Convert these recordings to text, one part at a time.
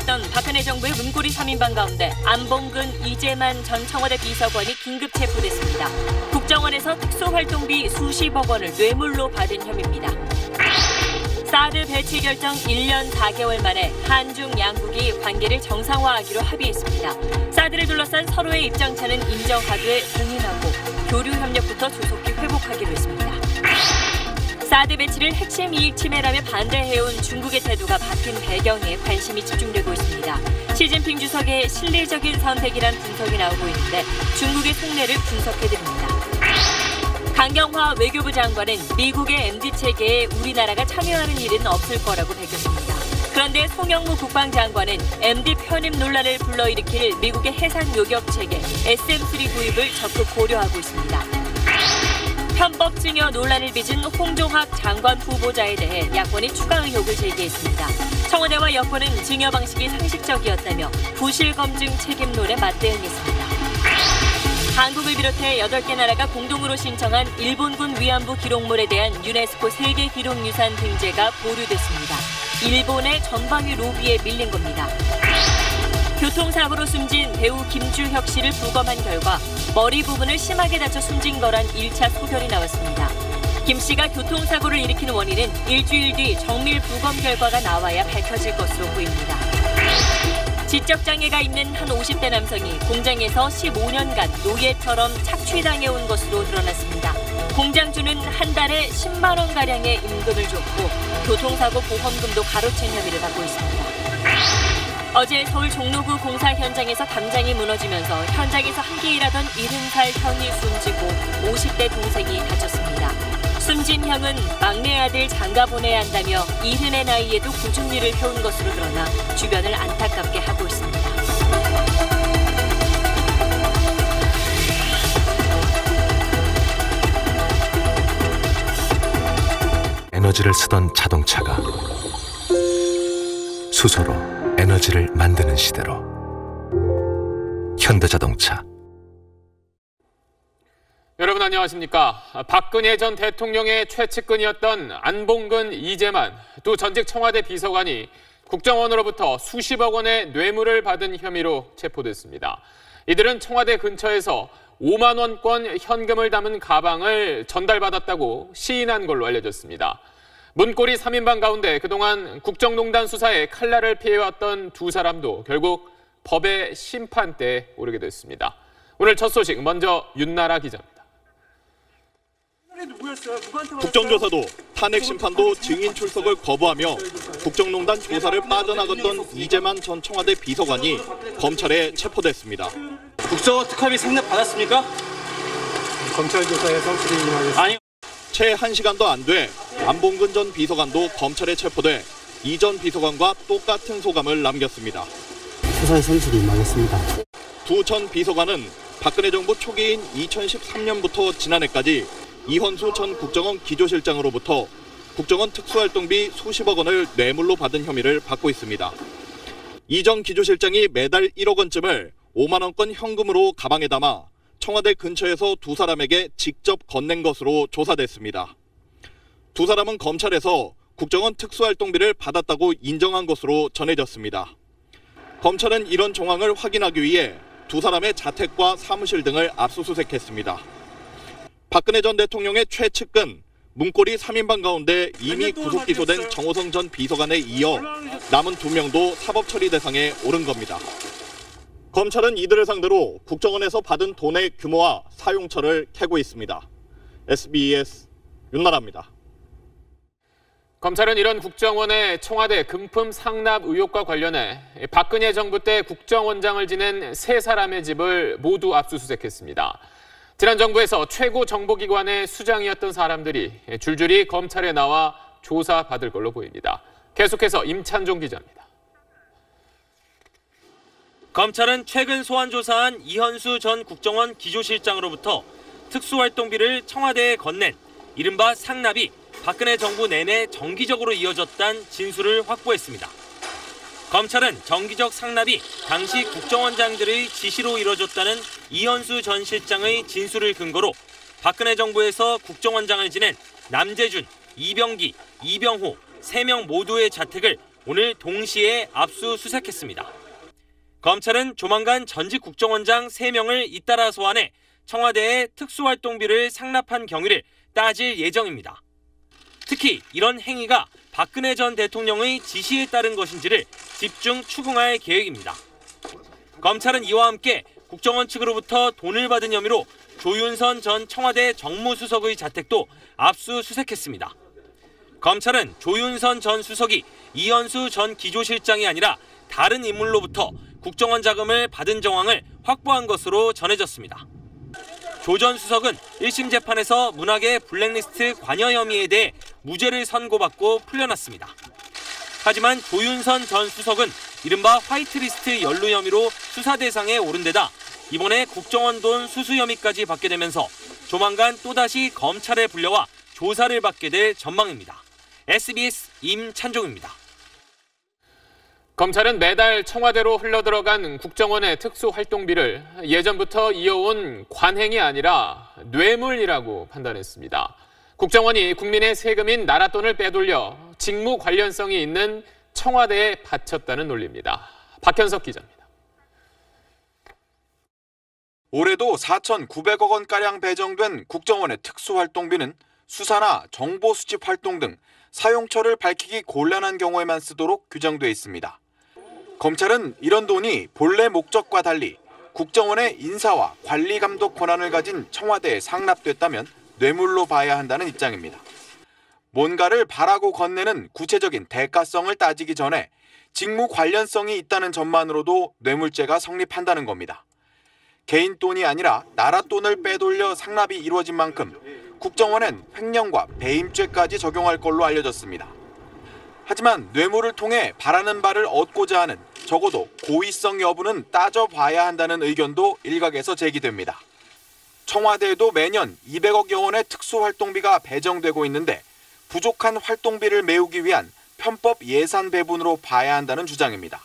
팽창했던 박근혜 정부의 문고리 3인방 가운데 안봉근, 이재만 전 청와대 비서관이 긴급 체포됐습니다. 국정원에서 특수활동비 수십억 원을 뇌물로 받은 혐의입니다. 사드 배치 결정 1년 4개월 만에 한중 양국이 관계를 정상화하기로 합의했습니다. 사드를 둘러싼 서로의 입장차는 인정하되 공인하고 교류 협력부터 조속히 회복하기로 했습니다. 사드 배치를 핵심 이익 침해라며 반대해온 중국의 태도가 바뀐 배경에 관심이 집중되고 있습니다. 시진핑 주석의 실리적인 선택이란 분석이 나오고 있는데 중국의 속내를 분석해드립니다. 강경화 외교부 장관은 미국의 MD 체계에 우리나라가 참여하는 일은 없을 거라고 밝혔습니다. 그런데 송영무 국방장관은 MD 편입 논란을 불러일으킬 미국의 해상 요격 체계 SM3 구입을 적극 고려하고 있습니다. 편법 증여 논란을 빚은 홍종학 장관 후보자에 대해 야권이 추가 의혹을 제기했습니다. 청와대와 여권은 증여 방식이 상식적이었다며 부실 검증 책임론에 맞대응했습니다. 한국을 비롯해 8개 나라가 공동으로 신청한 일본군 위안부 기록물에 대한 유네스코 세계 기록유산 등재가 보류됐습니다. 일본의 전방위 로비에 밀린 겁니다. 교통사고로 숨진 배우 김주혁 씨를 부검한 결과 머리 부분을 심하게 다쳐 숨진 거란 1차 소견이 나왔습니다. 김 씨가 교통사고를 일으킨 원인은 일주일 뒤 정밀 부검 결과가 나와야 밝혀질 것으로 보입니다. 지적장애가 있는 한 50대 남성이 공장에서 15년간 노예처럼 착취당해온 것으로 드러났습니다. 공장주는 한 달에 10만 원가량의 임금을 줬고 교통사고 보험금도 가로챈 혐의를 받고 있습니다. 어제 서울 종로구 공사 현장에서 담장이 무너지면서 현장에서 함께 일하던 70살 형이 숨지고 50대 동생이 다쳤습니다. 숨진 형은 막내 아들 장가 보내야 한다며 70의 나이에도 꾸준히 일을 해온 것으로 드러나 주변을 안타깝게 하고 있습니다. 에너지를 쓰던 자동차가 수소로 에너지를 만드는 시대로 현대자동차. 여러분 안녕하십니까. 박근혜 전 대통령의 최측근이었던 안봉근, 이재만 두 전직 청와대 비서관이 국정원으로부터 수십억 원의 뇌물을 받은 혐의로 체포됐습니다. 이들은 청와대 근처에서 5만 원권 현금을 담은 가방을 전달받았다고 시인한 걸로 알려졌습니다. 문고리 3인방 가운데 그동안 국정농단 수사에 칼날을 피해왔던 두 사람도 결국 법의 심판대에 오르게 됐습니다. 오늘 첫 소식 먼저 윤나라 기자입니다. 국정조사도 탄핵 심판도 증인 출석을 거부하며 국정농단 조사를 빠져나갔던 이재만 전 청와대 비서관이 검찰에 체포됐습니다. 국정원 특활비 상납 받았습니까? 검찰 조사에 성실히 임하겠습니다. 아니. 채 1시간도 안 돼 안봉근 전 비서관도 검찰에 체포돼 이 전 비서관과 똑같은 소감을 남겼습니다. 수사에 성실히 임하겠습니다. 두 전 비서관은 박근혜 정부 초기인 2013년부터 지난해까지 이현수 전 국정원 기조실장으로부터 국정원 특수활동비 수십억 원을 뇌물로 받은 혐의를 받고 있습니다. 이 전 기조실장이 매달 1억 원쯤을 5만 원권 현금으로 가방에 담아 청와대 근처에서 두 사람에게 직접 건넨 것으로 조사됐습니다. 두 사람은 검찰에서 국정원 특수활동비를 받았다고 인정한 것으로 전해졌습니다. 검찰은 이런 정황을 확인하기 위해 두 사람의 자택과 사무실 등을 압수수색했습니다. 박근혜 전 대통령의 최측근 문고리 3인방 가운데 이미 구속 기소된 정호성 전 비서관에 이어 남은 2명도 사법처리 대상에 오른 겁니다. 검찰은 이들을 상대로 국정원에서 받은 돈의 규모와 사용처를 캐고 있습니다. SBS 윤나라입니다. 검찰은 이런 국정원의 청와대 금품 상납 의혹과 관련해 박근혜 정부 때 국정원장을 지낸 세 사람의 집을 모두 압수수색했습니다. 지난 정부에서 최고 정보기관의 수장이었던 사람들이 줄줄이 검찰에 나와 조사받을 걸로 보입니다. 계속해서 임찬종 기자입니다. 검찰은 최근 소환 조사한 이현수 전 국정원 기조실장으로부터 특수활동비를 청와대에 건넨 이른바 상납이 박근혜 정부 내내 정기적으로 이어졌다는 진술을 확보했습니다. 검찰은 정기적 상납이 당시 국정원장들의 지시로 이뤄졌다는 이현수 전 실장의 진술을 근거로 박근혜 정부에서 국정원장을 지낸 남재준, 이병기, 이병호 3명 모두의 자택을 오늘 동시에 압수수색했습니다. 검찰은 조만간 전직 국정원장 3명을 잇따라 소환해 청와대에 특수활동비를 상납한 경위를 따질 예정입니다. 특히 이런 행위가 박근혜 전 대통령의 지시에 따른 것인지를 집중 추궁할 계획입니다. 검찰은 이와 함께 국정원 측으로부터 돈을 받은 혐의로 조윤선 전 청와대 정무수석의 자택도 압수수색했습니다. 검찰은 조윤선 전 수석이 이현수 전 기조실장이 아니라 다른 인물로부터 국정원 자금을 받은 정황을 확보한 것으로 전해졌습니다. 조 전 수석은 1심 재판에서 문학의 블랙리스트 관여 혐의에 대해 무죄를 선고받고 풀려났습니다. 하지만 조윤선 전 수석은 이른바 화이트리스트 연루 혐의로 수사 대상에 오른 데다 이번에 국정원 돈 수수 혐의까지 받게 되면서 조만간 또다시 검찰에 불려와 조사를 받게 될 전망입니다. SBS 임찬종입니다. 검찰은 매달 청와대로 흘러들어간 국정원의 특수활동비를 예전부터 이어온 관행이 아니라 뇌물이라고 판단했습니다. 국정원이 국민의 세금인 나랏돈을 빼돌려 직무 관련성이 있는 청와대에 바쳤다는 논리입니다. 박현석 기자입니다. 올해도 4,900억 원가량 배정된 국정원의 특수활동비는 수사나 정보 수집 활동 등 사용처를 밝히기 곤란한 경우에만 쓰도록 규정돼 있습니다. 검찰은 이런 돈이 본래 목적과 달리 국정원의 인사와 관리 감독 권한을 가진 청와대에 상납됐다면 뇌물로 봐야 한다는 입장입니다. 뭔가를 바라고 건네는 구체적인 대가성을 따지기 전에 직무 관련성이 있다는 점만으로도 뇌물죄가 성립한다는 겁니다. 개인 돈이 아니라 나라 돈을 빼돌려 상납이 이루어진 만큼 국정원은 횡령과 배임죄까지 적용할 걸로 알려졌습니다. 하지만 뇌물을 통해 바라는 바를 얻고자 하는 적어도 고의성 여부는 따져봐야 한다는 의견도 일각에서 제기됩니다. 청와대에도 매년 200억여 원의 특수활동비가 배정되고 있는데 부족한 활동비를 메우기 위한 편법 예산 배분으로 봐야 한다는 주장입니다.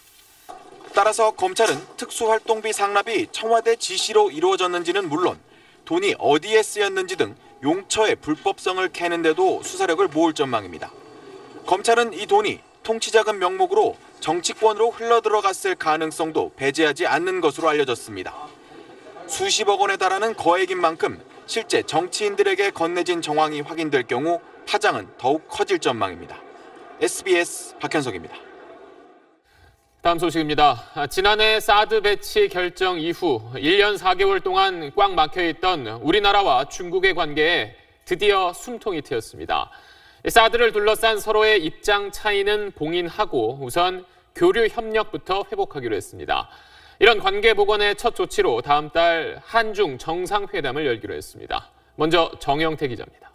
따라서 검찰은 특수활동비 상납이 청와대 지시로 이루어졌는지는 물론 돈이 어디에 쓰였는지 등 용처의 불법성을 캐는데도 수사력을 모을 전망입니다. 검찰은 이 돈이 통치자금 명목으로 정치권으로 흘러들어갔을 가능성도 배제하지 않는 것으로 알려졌습니다. 수십억 원에 달하는 거액인 만큼 실제 정치인들에게 건네진 정황이 확인될 경우 파장은 더욱 커질 전망입니다. SBS 박현석입니다. 다음 소식입니다. 지난해 사드 배치 결정 이후 1년 4개월 동안 꽉 막혀있던 우리나라와 중국의 관계에 드디어 숨통이 트였습니다. 사드를 둘러싼 서로의 입장 차이는 봉인하고 우선 교류 협력부터 회복하기로 했습니다. 이런 관계 복원의 첫 조치로 다음 달 한중 정상회담을 열기로 했습니다. 먼저 정영태 기자입니다.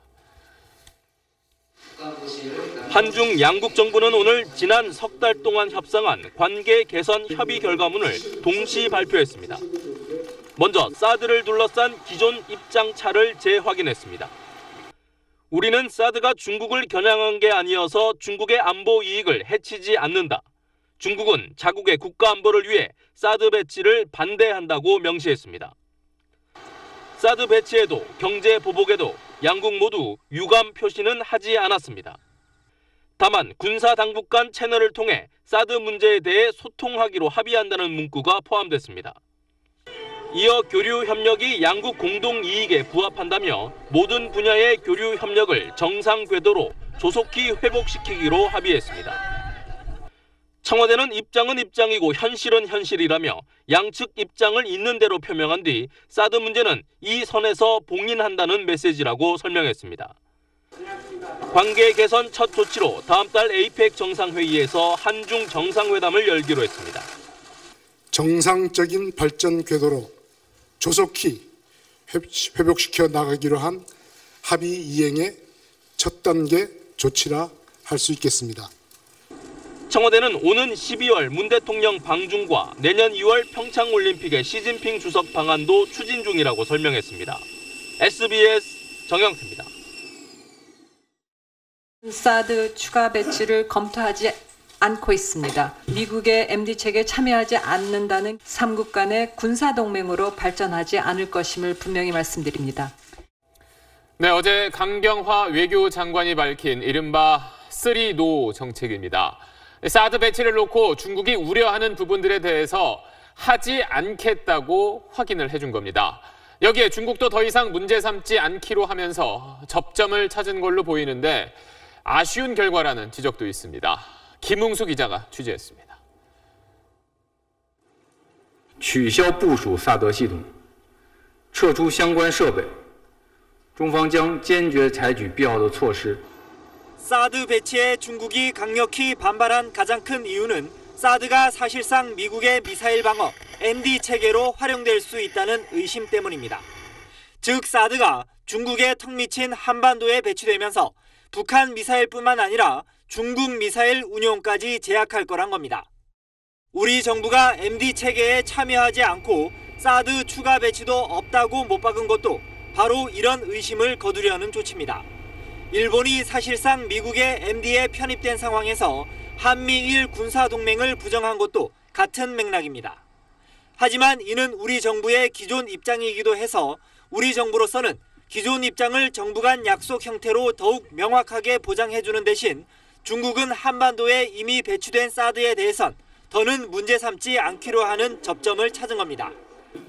한중 양국 정부는 오늘 지난 석 달 동안 협상한 관계 개선 협의 결과문을 동시 발표했습니다. 먼저 사드를 둘러싼 기존 입장차를 재확인했습니다. 우리는 사드가 중국을 겨냥한 게 아니어서 중국의 안보 이익을 해치지 않는다. 중국은 자국의 국가 안보를 위해 사드 배치를 반대한다고 명시했습니다. 사드 배치에도 경제 보복에도 양국 모두 유감 표시는 하지 않았습니다. 다만 군사 당국 간 채널을 통해 사드 문제에 대해 소통하기로 합의한다는 문구가 포함됐습니다. 이어 교류 협력이 양국 공동 이익에 부합한다며 모든 분야의 교류 협력을 정상 궤도로 조속히 회복시키기로 합의했습니다. 청와대는 입장은 입장이고 현실은 현실이라며 양측 입장을 있는 대로 표명한 뒤 사드 문제는 이 선에서 봉인한다는 메시지라고 설명했습니다. 관계 개선 첫 조치로 다음 달 APEC 정상회의에서 한중 정상회담을 열기로 했습니다. 정상적인 발전 궤도로 조속히 회복시켜 나가기로 한 합의 이행의 첫 단계 조치라 할 수 있겠습니다. 청와대는 오는 12월 문 대통령 방중과 내년 2월 평창올림픽의 시진핑 주석 방한도 추진 중이라고 설명했습니다. SBS 정영태입니다. 사드 추가 배치를 검토하지 않고 있습니다. 미국의 MD책에 참여하지 않는다는 3국 간의 군사동맹으로 발전하지 않을 것임을 분명히 말씀드립니다. 네, 어제 강경화 외교장관이 밝힌 이른바 3노 정책입니다. 사드 배치를 놓고 중국이 우려하는 부분들에 대해서 하지 않겠다고 확인을 해준 겁니다. 여기에 중국도 더 이상 문제 삼지 않기로 하면서 접점을 찾은 걸로 보이는데 아쉬운 결과라는 지적도 있습니다. 김웅수 기자가 취재했습니다. 取消部署萨德系统，撤出相关设备，中方将坚决采取必要的措施。 사드 배치에 중국이 강력히 반발한 가장 큰 이유는 사드가 사실상 미국의 미사일 방어 MD 체계로 활용될 수 있다는 의심 때문입니다. 즉 사드가 중국의 턱 미친 한반도에 배치되면서 북한 미사일뿐만 아니라 중국 미사일 운용까지 제약할 거란 겁니다. 우리 정부가 MD 체계에 참여하지 않고 사드 추가 배치도 없다고 못 박은 것도 바로 이런 의심을 거두려는 조치입니다. 일본이 사실상 미국의 MD에 편입된 상황에서 한미일 군사동맹을 부정한 것도 같은 맥락입니다. 하지만 이는 우리 정부의 기존 입장이기도 해서 우리 정부로서는 기존 입장을 정부 간 약속 형태로 더욱 명확하게 보장해주는 대신 중국은 한반도에 이미 배치된 사드에 대해선 더는 문제 삼지 않기로 하는 접점을 찾은 겁니다.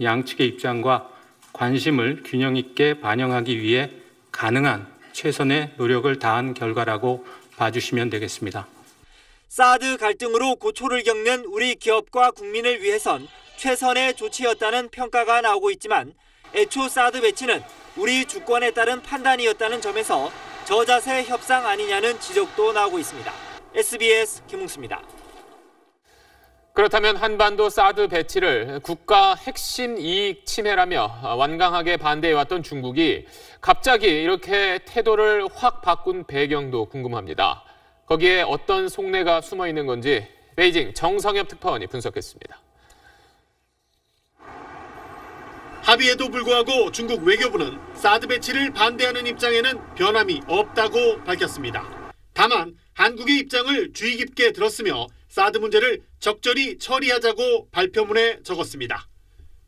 양측의 입장과 관심을 균형 있게 반영하기 위해 가능한 최선의 노력을 다한 결과라고 봐주시면 되겠습니다. 사드 갈등으로 고초를 겪는 우리 기업과 국민을 위해선 최선의 조치였다는 평가가 나오고 있지만 애초 사드 배치는 우리 주권에 따른 판단이었다는 점에서 저자세 협상 아니냐는 지적도 나오고 있습니다. SBS 김웅수입니다. 그렇다면 한반도 사드 배치를 국가 핵심 이익 침해라며 완강하게 반대해왔던 중국이 갑자기 이렇게 태도를 확 바꾼 배경도 궁금합니다. 거기에 어떤 속내가 숨어 있는 건지 베이징 정성엽 특파원이 분석했습니다. 합의에도 불구하고 중국 외교부는 사드 배치를 반대하는 입장에는 변함이 없다고 밝혔습니다. 다만 한국의 입장을 주의 깊게 들었으며 사드 문제를 적절히 처리하자고 발표문에 적었습니다.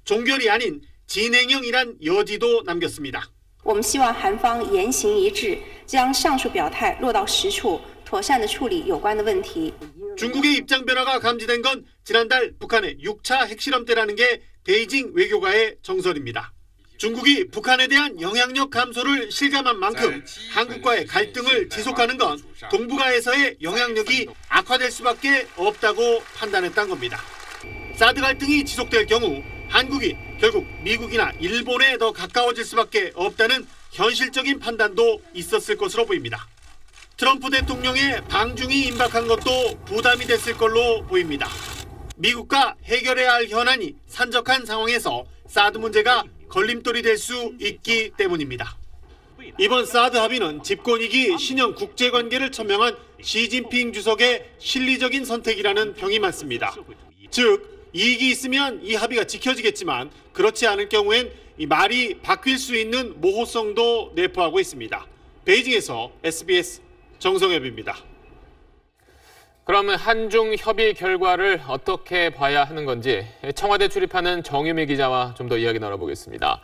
종결이 아닌 진행형이란 여지도 남겼습니다. 我们希望韩方言行一致，将上述表态落到实处，妥善地处理有关的问题。 중국의 입장 변화가 감지된 건 지난달 북한의 6차 핵실험 때라는 게 베이징 외교가의 정설입니다. 중국이 북한에 대한 영향력 감소를 실감한 만큼 한국과의 갈등을 지속하는 건 동북아에서의 영향력이 악화될 수밖에 없다고 판단했던 겁니다. 사드 갈등이 지속될 경우 한국이 결국 미국이나 일본에 더 가까워질 수밖에 없다는 현실적인 판단도 있었을 것으로 보입니다. 트럼프 대통령의 방중이 임박한 것도 부담이 됐을 걸로 보입니다. 미국과 해결해야 할 현안이 산적한 상황에서 사드 문제가 걸림돌이 될 수 있기 때문입니다. 이번 사드 합의는 집권이기 신형 국제관계를 천명한 시진핑 주석의 실리적인 선택이라는 평이 많습니다. 즉 이익이 있으면 이 합의가 지켜지겠지만 그렇지 않을 경우엔 이 말이 바뀔 수 있는 모호성도 내포하고 있습니다. 베이징에서 SBS 정성엽입니다. 그러면 한중 협의 결과를 어떻게 봐야 하는 건지 청와대 출입하는 정유미 기자와 좀 더 이야기 나눠보겠습니다.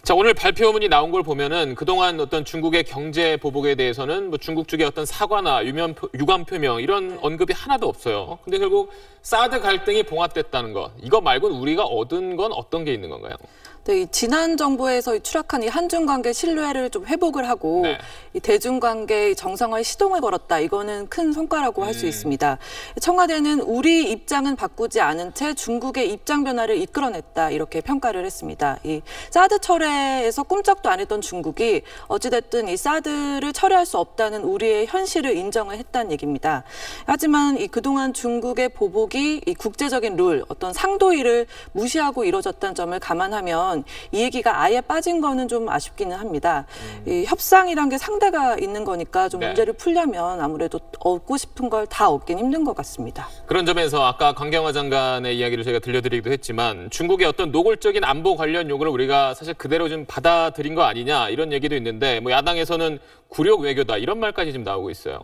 자, 오늘 발표문이 나온 걸 보면은 그동안 어떤 중국의 경제 보복에 대해서는 뭐 중국 쪽의 어떤 사과나 유감 표명 이런 언급이 하나도 없어요. 근데 결국 사드 갈등이 봉합됐다는 것, 이거 말고는 우리가 얻은 건 어떤 게 있는 건가요? 네, 이 지난 정부에서 추락한 이 한중 관계 신뢰를 좀 회복을 하고 네. 이 대중 관계 정상화에 시동을 걸었다. 이거는 큰 성과라고 할 수 있습니다. 청와대는 우리 입장은 바꾸지 않은 채 중국의 입장 변화를 이끌어냈다. 이렇게 평가를 했습니다. 이 사드 철회에서 꿈쩍도 안 했던 중국이 어찌됐든 이 사드를 철회할 수 없다는 우리의 현실을 인정을 했다는 얘기입니다. 하지만 이 그동안 중국의 보복이 이 국제적인 룰, 어떤 상도위를 무시하고 이뤄졌다는 점을 감안하면 이 얘기가 아예 빠진 거는 좀 아쉽기는 합니다. 이 협상이란 게 상대가 있는 거니까 좀 문제를 풀려면 아무래도 얻고 싶은 걸 다 얻긴 힘든 것 같습니다. 그런 점에서 아까 강경화 장관의 이야기를 저희가 들려드리기도 했지만 중국의 어떤 노골적인 안보 관련 요구를 우리가 사실 그대로 좀 받아들인 거 아니냐 이런 얘기도 있는데 뭐 야당에서는 굴욕 외교다 이런 말까지 지금 나오고 있어요.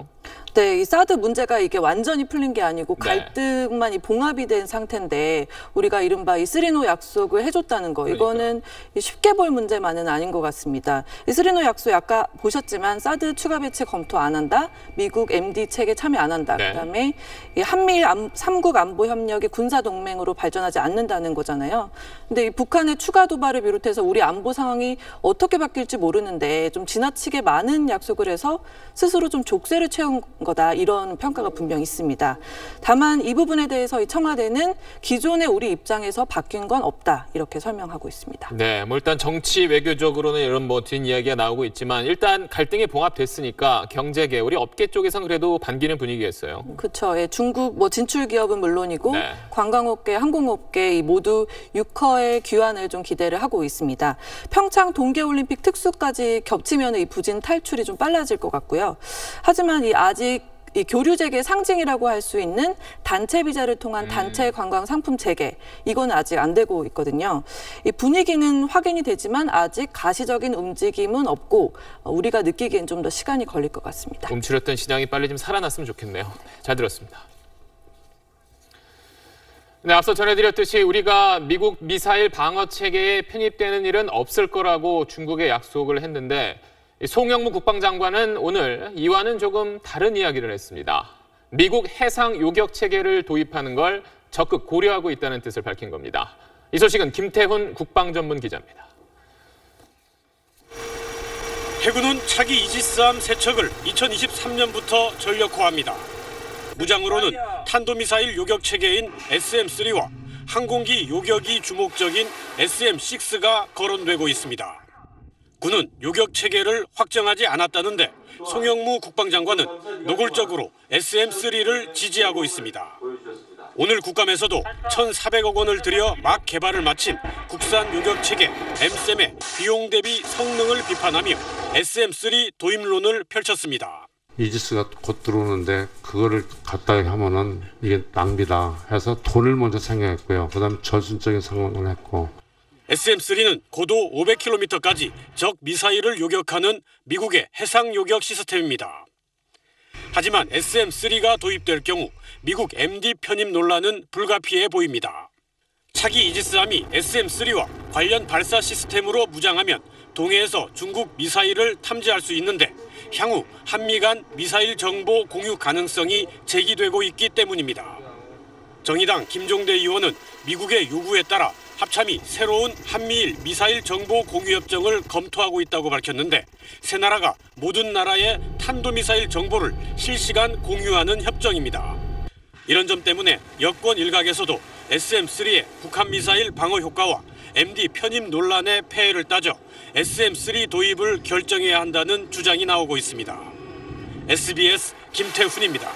네, 이 사드 문제가 이게 완전히 풀린 게 아니고 갈등만이 봉합이 된 상태인데 우리가 이른바 이 3노 약속을 해줬다는 거 이거는 쉽게 볼 문제만은 아닌 것 같습니다. 이 3노 약속 아까 보셨지만 사드 추가 배치 검토 안 한다, 미국 MD 체계 참여 안 한다, 그다음에 이 한미일 3국 안보 협력이 군사 동맹으로 발전하지 않는다는 거잖아요. 근데 이 북한의 추가 도발을 비롯해서 우리 안보 상황이 어떻게 바뀔지 모르는데 좀 지나치게 많은 약속을 해서 스스로 좀 족쇄를 채운 거다 이런 평가가 분명히 있습니다. 다만 이 부분에 대해서 이 청와대는 기존의 우리 입장에서 바뀐 건 없다 이렇게 설명하고 있습니다. 네, 뭐 일단 정치 외교적으로는 이런 뭐 뒷이야기가 나오고 있지만 일단 갈등이 봉합됐으니까 경제계 우리 업계 쪽에서는 그래도 반기는 분위기였어요. 그렇죠. 예, 중국 뭐 진출 기업은 물론이고 관광업계, 항공업계 모두 6허의 귀환을 좀 기대를 하고 있습니다. 평창 동계올림픽 특수까지 겹치면 이 부진 탈출이 좀 빨라질 것 같고요. 하지만 아직 이 교류 재개 상징이라고 할 수 있는 단체 비자를 통한 단체 관광 상품 재개 이건 아직 안 되고 있거든요. 이 분위기는 확인이 되지만 아직 가시적인 움직임은 없고 우리가 느끼기엔 좀 더 시간이 걸릴 것 같습니다. 움츠렸던 시장이 빨리 좀 살아났으면 좋겠네요. 잘 들었습니다. 네, 앞서 전해드렸듯이 우리가 미국 미사일 방어 체계에 편입되는 일은 없을 거라고 중국에 약속을 했는데 송영무 국방장관은 오늘 이와는 조금 다른 이야기를 했습니다. 미국 해상 요격 체계를 도입하는 걸 적극 고려하고 있다는 뜻을 밝힌 겁니다. 이 소식은 김태훈 국방전문기자입니다. 해군은 차기 이지스함 세 척을 2023년부터 전력화합니다. 무장으로는 탄도미사일 요격 체계인 SM-3와 항공기 요격이 주목적인 SM-6가 거론되고 있습니다. 군은 요격 체계를 확정하지 않았다는데 송영무 국방장관은 노골적으로 SM-3를 지지하고 있습니다. 오늘 국감에서도 1,400억 원을 들여 막 개발을 마친 국산 요격 체계 MSAM의 비용 대비 성능을 비판하며 SM-3 도입론을 펼쳤습니다. 이지스가 곧 들어오는데 그거를 갖다 하면은 이게 낭비다 해서 돈을 먼저 생각했고요. 그다음 저순적인 상황을 했고. SM-3는 고도 500km까지 적 미사일을 요격하는 미국의 해상 요격 시스템입니다. 하지만 SM-3가 도입될 경우 미국 MD 편입 논란은 불가피해 보입니다. 차기 이지스함이 SM-3와 관련 발사 시스템으로 무장하면 동해에서 중국 미사일을 탐지할 수 있는데 향후 한미 간 미사일 정보 공유 가능성이 제기되고 있기 때문입니다. 정의당 김종대 의원은 미국의 요구에 따라 합참이 새로운 한미일 미사일 정보 공유 협정을 검토하고 있다고 밝혔는데 세 나라가 모든 나라의 탄도미사일 정보를 실시간 공유하는 협정입니다. 이런 점 때문에 여권 일각에서도 SM-3의 북한 미사일 방어 효과와 MD 편입 논란의 폐해를 따져 SM-3 도입을 결정해야 한다는 주장이 나오고 있습니다. SBS 김태훈입니다.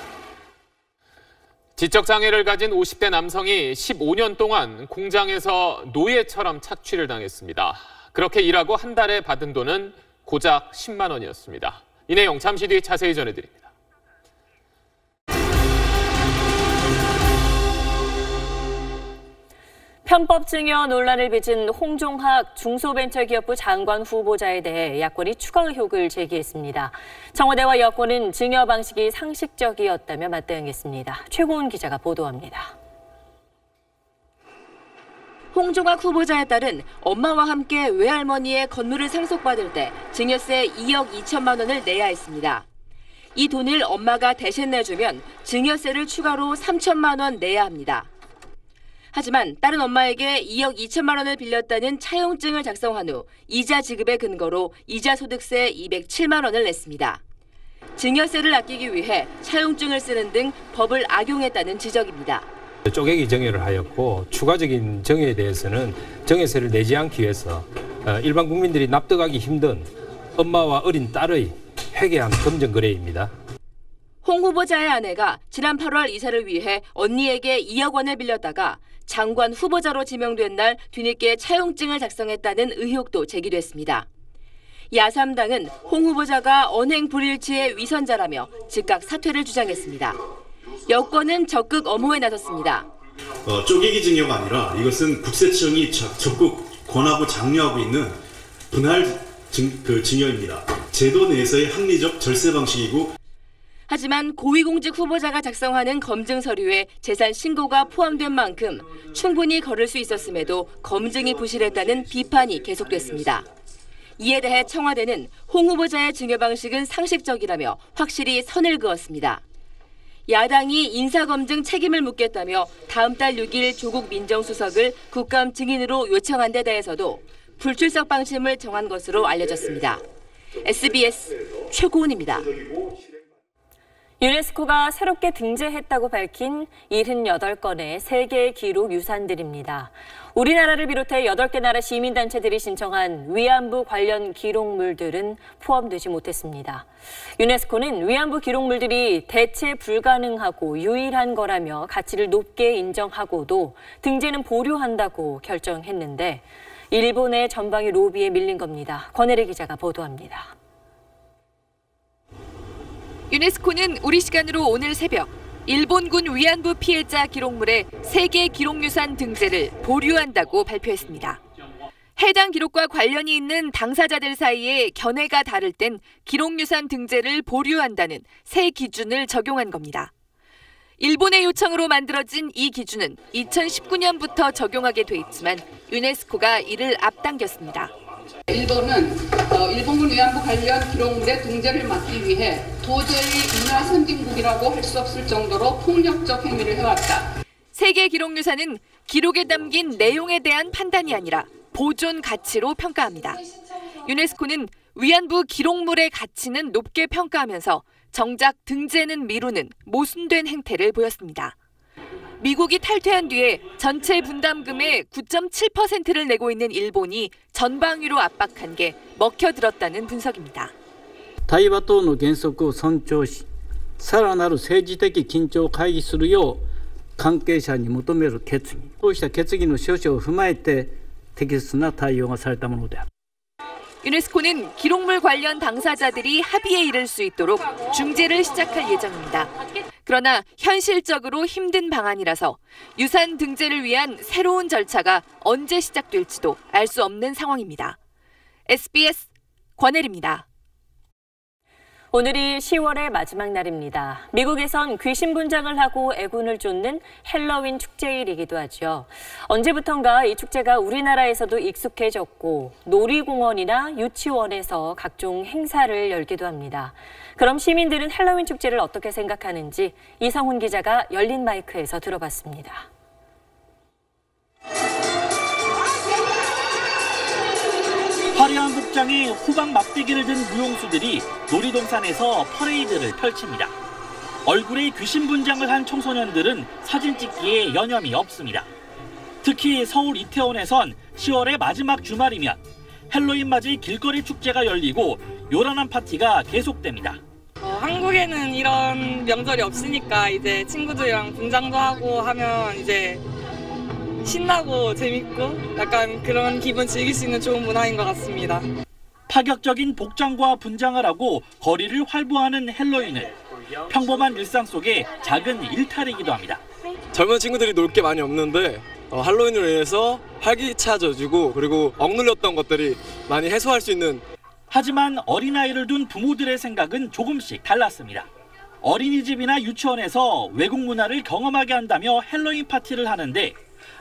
지적장애를 가진 50대 남성이 15년 동안 공장에서 노예처럼 착취를 당했습니다. 그렇게 일하고 한 달에 받은 돈은 고작 10만 원이었습니다. 이 내용 잠시 뒤에 자세히 전해드립니다. 편법 증여 논란을 빚은 홍종학 중소벤처기업부 장관 후보자에 대해 야권이 추가 의혹을 제기했습니다. 청와대와 여권은 증여 방식이 상식적이었다며 맞대응했습니다. 최고은 기자가 보도합니다. 홍종학 후보자의 딸은 엄마와 함께 외할머니의 건물을 상속받을 때 증여세 2억 2천만 원을 내야 했습니다. 이 돈을 엄마가 대신 내주면 증여세를 추가로 3천만 원 내야 합니다. 하지만 딸은 엄마에게 2억 2천만 원을 빌렸다는 차용증을 작성한 후 이자 지급의 근거로 이자 소득세 207만 원을 냈습니다. 증여세를 아끼기 위해 차용증을 쓰는 등 법을 악용했다는 지적입니다. 쪼개기 증여를 하였고 추가적인 증여에 대해서는 증여세를 내지 않기 위해서 일반 국민들이 납득하기 힘든 엄마와 어린 딸의 회개한 금전 거래입니다. 홍 후보자의 아내가 지난 8월 이사를 위해 언니에게 2억 원을 빌렸다가 장관 후보자로 지명된 날 뒤늦게 차용증을 작성했다는 의혹도 제기됐습니다. 야3당은 홍 후보자가 언행 불일치의 위선자라며 즉각 사퇴를 주장했습니다. 여권은 적극 엄호에 나섰습니다. 쪼개기 증여가 아니라 이것은 국세청이 적극 권하고 장려하고 있는 분할 증여입니다. 제도 내에서의 합리적 절세 방식이고. 하지만 고위공직 후보자가 작성하는 검증 서류에 재산 신고가 포함된 만큼 충분히 걸을 수 있었음에도 검증이 부실했다는 비판이 계속됐습니다. 이에 대해 청와대는 홍 후보자의 증여 방식은 상식적이라며 확실히 선을 그었습니다. 야당이 인사검증 책임을 묻겠다며 다음 달 6일 조국 민정수석을 국감 증인으로 요청한 데 대해서도 불출석 방침을 정한 것으로 알려졌습니다. SBS 최고은입니다. 유네스코가 새롭게 등재했다고 밝힌 78건의 세계 기록 유산들입니다. 우리나라를 비롯해 8개 나라 시민단체들이 신청한 위안부 관련 기록물들은 포함되지 못했습니다. 유네스코는 위안부 기록물들이 대체 불가능하고 유일한 거라며 가치를 높게 인정하고도 등재는 보류한다고 결정했는데 일본의 전방위 로비에 밀린 겁니다. 권혜리 기자가 보도합니다. 유네스코는 우리 시간으로 오늘 새벽 일본군 위안부 피해자 기록물의 세계 기록유산 등재를 보류한다고 발표했습니다. 해당 기록과 관련이 있는 당사자들 사이에 견해가 다를 땐 기록유산 등재를 보류한다는 새 기준을 적용한 겁니다. 일본의 요청으로 만들어진 이 기준은 2019년부터 적용하게 돼 있지만 유네스코가 이를 앞당겼습니다. 일본은 일본군 위안부 관련 기록물의 등재를 막기 위해 도저히 문화 선진국이라고 할 수 없을 정도로 폭력적 행위를 해왔다. 세계 기록유산은 기록에 담긴 내용에 대한 판단이 아니라 보존 가치로 평가합니다. 유네스코는 위안부 기록물의 가치는 높게 평가하면서 정작 등재는 미루는 모순된 행태를 보였습니다. 미국이 탈퇴한 뒤에 전체 분담금의 9.7%를 내고 있는 일본이 전방위로 압박한 게 먹혀들었다는 분석입니다. 対話等の原則を尊重し、さらなる政治的緊張を回避するよう関係者に求める決議、こうした決議の趣旨を踏まえて適切な対応がされたものである。 유네스코는 기록물 관련 당사자들이 합의에 이를 수 있도록 중재를 시작할 예정입니다. 그러나 현실적으로 힘든 방안이라서 유산 등재를 위한 새로운 절차가 언제 시작될지도 알 수 없는 상황입니다. SBS 권혜리입니다. 오늘이 10월의 마지막 날입니다. 미국에선 귀신 분장을 하고 애군을 쫓는 헬로윈 축제일이기도 하죠. 언제부턴가 이 축제가 우리나라에서도 익숙해졌고 놀이공원이나 유치원에서 각종 행사를 열기도 합니다. 그럼 시민들은 헬로윈 축제를 어떻게 생각하는지 이성훈 기자가 열린 마이크에서 들어봤습니다. 화려한 복장에 후방 막대기를 든 무용수들이 놀이동산에서 퍼레이드를 펼칩니다. 얼굴에 귀신 분장을 한 청소년들은 사진 찍기에 여념이 없습니다. 특히 서울 이태원에선 10월의 마지막 주말이면 헬로윈 맞이 길거리 축제가 열리고 요란한 파티가 계속됩니다. 한국에는 이런 명절이 없으니까 이제 친구들이랑 분장도 하고 하면 이제 신나고 재밌고 약간 그런 기분 즐길 수 있는 좋은 문화인 것 같습니다. 파격적인 복장과 분장을 하고 거리를 활보하는 헬로윈은 평범한 일상 속의 작은 일탈이기도 합니다. 젊은 친구들이 놀 게 많이 없는데 할로윈으로 인해서 활기차져지고 그리고 억눌렸던 것들이 많이 해소할 수 있는. 하지만 어린아이를 둔 부모들의 생각은 조금씩 달랐습니다. 어린이집이나 유치원에서 외국 문화를 경험하게 한다며 헬로윈 파티를 하는데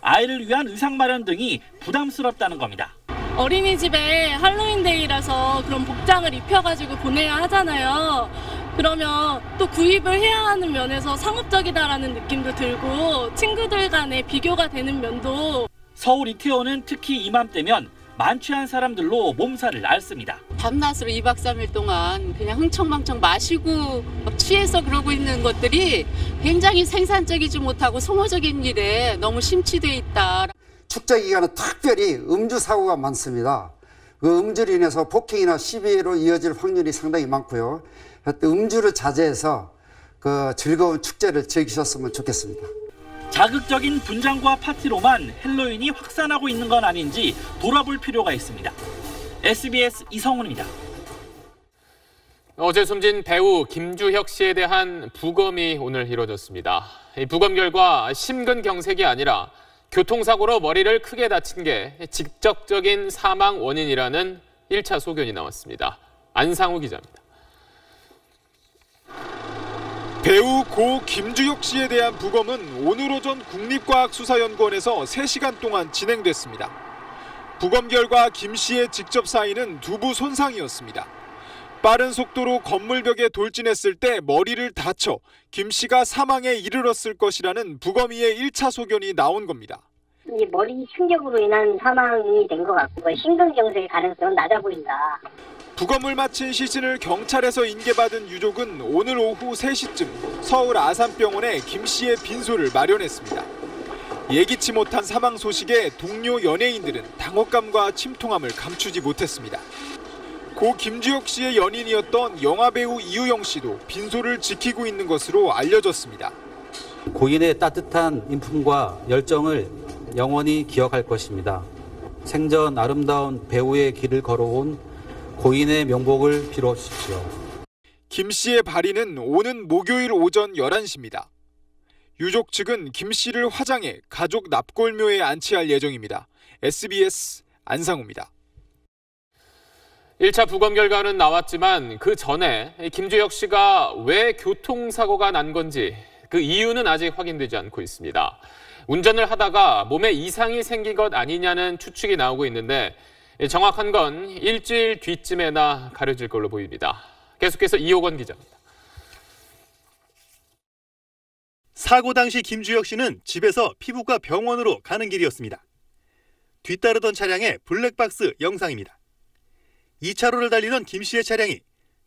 아이를 위한 의상 마련 등이 부담스럽다는 겁니다. 어린이집에 할로윈데이라서 그런 복장을 입혀가지고 보내야 하잖아요. 그러면 또 구입을 해야 하는 면에서 상업적이다라는 느낌도 들고 친구들 간에 비교가 되는 면도. 서울 이태원은 특히 이맘때면 만취한 사람들로 몸살을 앓습니다. 밤낮으로 2박 3일 동안 그냥 흥청망청 마시고 막 취해서 그러고 있는 것들이 굉장히 생산적이지 못하고 소모적인 일에 너무 심취돼 있다. 축제 기간은 특별히 음주 사고가 많습니다. 그 음주로 인해서 폭행이나 시비로 이어질 확률이 상당히 많고요. 음주를 자제해서 그 즐거운 축제를 즐기셨으면 좋겠습니다. 자극적인 분장과 파티로만 헬로윈이 확산하고 있는 건 아닌지 돌아볼 필요가 있습니다. SBS 이성훈입니다. 어제 숨진 배우 김주혁 씨에 대한 부검이 오늘 이뤄졌습니다. 이 부검 결과 심근경색이 아니라 교통사고로 머리를 크게 다친 게 직접적인 사망 원인이라는 1차 소견이 나왔습니다. 안상우 기자입니다. 배우 고 김주혁 씨에 대한 부검은 오늘 오전 국립과학수사연구원에서 3시간 동안 진행됐습니다. 부검 결과 김 씨의 직접 사인은 두부 손상이었습니다. 빠른 속도로 건물벽에 돌진했을 때 머리를 다쳐 김 씨가 사망에 이르렀을 것이라는 부검의의 1차 소견이 나온 겁니다. 이 머리 충격으로 인한 사망이 된 것 같고 심근경색의 가능성은 낮아 보인다. 부검을 마친 시신을 경찰에서 인계받은 유족은 오늘 오후 3시쯤 서울 아산병원에 김 씨의 빈소를 마련했습니다. 예기치 못한 사망 소식에 동료 연예인들은 당혹감과 침통함을 감추지 못했습니다. 고 김주혁 씨의 연인이었던 영화배우 이우영 씨도 빈소를 지키고 있는 것으로 알려졌습니다. 고인의 따뜻한 인품과 열정을 영원히 기억할 것입니다. 생전 아름다운 배우의 길을 걸어온 고인의 명복을 빌어주십시오. 김 씨의 발인은 오는 목요일 오전 11시입니다. 유족 측은 김 씨를 화장해 가족 납골묘에 안치할 예정입니다. SBS 안상우입니다. 1차 부검 결과는 나왔지만 그 전에 김주혁 씨가 왜 교통사고가 난 건지 그 이유는 아직 확인되지 않고 있습니다. 운전을 하다가 몸에 이상이 생긴 것 아니냐는 추측이 나오고 있는데 정확한 건 일주일 뒤쯤에나 가려질 걸로 보입니다. 계속해서 이호건 기자입니다. 사고 당시 김주혁 씨는 집에서 피부과 병원으로 가는 길이었습니다. 뒤따르던 차량의 블랙박스 영상입니다. 2차로를 달리던 김 씨의 차량이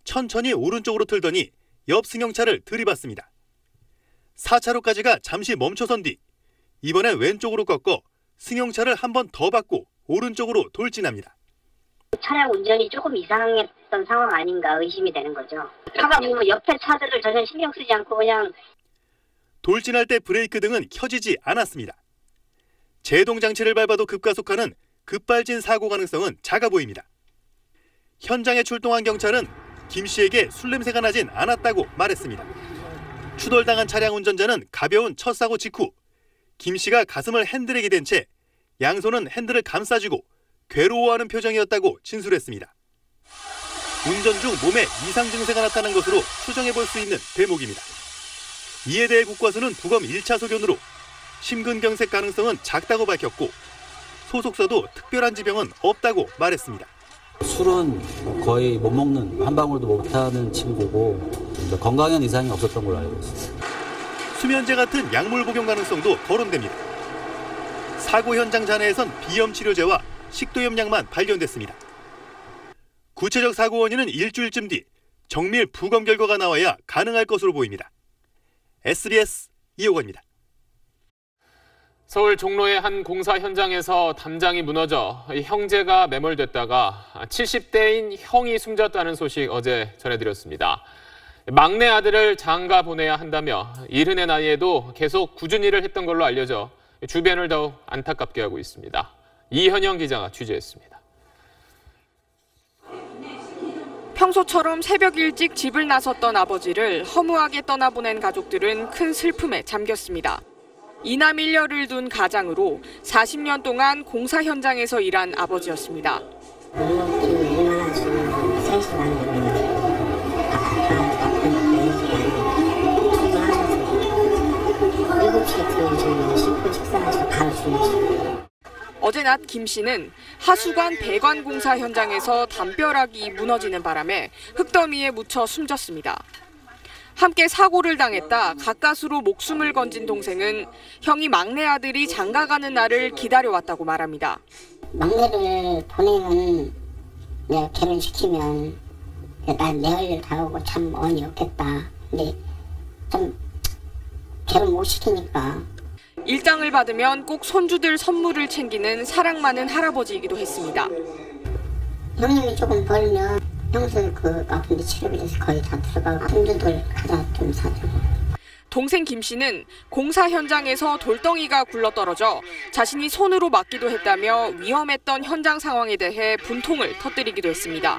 천천히 오른쪽으로 틀더니 옆 승용차를 들이받습니다. 4차로까지가 잠시 멈춰선 뒤 이번엔 왼쪽으로 꺾어 승용차를 한 번 더 받고 오른쪽으로 돌진합니다. 차량 운전이 조금 이상했던 상황 아닌가 의심이 되는 거죠. 차가 뭐 옆에 차들을 전혀 신경 쓰지 않고 그냥 돌진할 때 브레이크 등은 켜지지 않았습니다. 제동 장치를 밟아도 급가속하는 급발진 사고 가능성은 작아 보입니다. 현장에 출동한 경찰은 김 씨에게 술 냄새가 나진 않았다고 말했습니다. 추돌당한 차량 운전자는 가벼운 첫 사고 직후 김 씨가 가슴을 핸들에 기댄 채 양손은 핸들을 감싸쥐고 괴로워하는 표정이었다고 진술했습니다. 운전 중 몸에 이상 증세가 나타난 것으로 추정해볼 수 있는 대목입니다. 이에 대해 국과수는 부검 1차 소견으로 심근경색 가능성은 작다고 밝혔고 소속사도 특별한 지병은 없다고 말했습니다. 술은 거의 못 먹는, 한 방울도 못하는 친구고 건강엔 이상이 없었던 걸로 알고 있습니다. 수면제 같은 약물 복용 가능성도 거론됩니다. 사고 현장 잔해에선 비염 치료제와 식도염약만 발견됐습니다. 구체적 사고 원인은 일주일쯤 뒤 정밀 부검 결과가 나와야 가능할 것으로 보입니다. SBS 이호건입니다. 서울 종로의 한 공사 현장에서 담장이 무너져 형제가 매몰됐다가 70대인 형이 숨졌다는 소식 어제 전해드렸습니다. 막내 아들을 장가 보내야 한다며 70의 나이에도 계속 꾸준히 일을 했던 걸로 알려져 주변을 더욱 안타깝게 하고 있습니다. 이현영 기자가 취재했습니다. 평소처럼 새벽 일찍 집을 나섰던 아버지를 허무하게 떠나보낸 가족들은 큰 슬픔에 잠겼습니다. 이남 1녀를 둔 가장으로 40년 동안 공사 현장에서 일한 아버지였습니다. 어제 낮 김 씨는 하수관 배관 공사 현장에서 담벼락이 무너지는 바람에 흙더미에 묻혀 숨졌습니다. 함께 사고를 당했다 가까스로 목숨을 건진 동생은 형이 막내 아들이 장가가는 날을 기다려왔다고 말합니다. 막내를 보내면 내가 결혼시키면 난 내 할 일 다 하고 참 어이 없겠다. 근데 좀 결혼 못 시키니까. 일장을 받으면 꼭 손주들 선물을 챙기는 사랑 많은 할아버지이기도 했습니다. 형님이 조금 벌면 형수 그 아픈데 치료비에서 거의 다 들어가고 손주들 가자 좀 사주고. 동생 김 씨는 공사 현장에서 돌덩이가 굴러떨어져 자신이 손으로 막기도 했다며 위험했던 현장 상황에 대해 분통을 터뜨리기도 했습니다.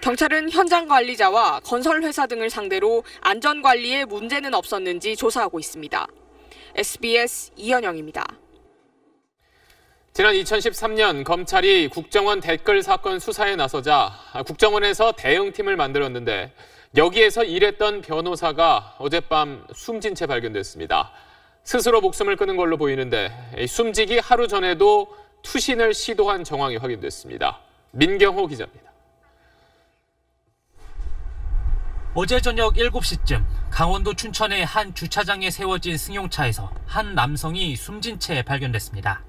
경찰은 현장 관리자와 건설회사 등을 상대로 안전관리에 문제는 없었는지 조사하고 있습니다. SBS 이현영입니다. 지난 2013년 검찰이 국정원 댓글 사건 수사에 나서자 국정원에서 대응팀을 만들었는데 여기에서 일했던 변호사가 어젯밤 숨진 채 발견됐습니다. 스스로 목숨을 끊은 걸로 보이는데 숨지기 하루 전에도 투신을 시도한 정황이 확인됐습니다. 민경호 기자입니다. 어제 저녁 7시쯤 강원도 춘천의 한 주차장에 세워진 승용차에서 한 남성이 숨진 채 발견됐습니다.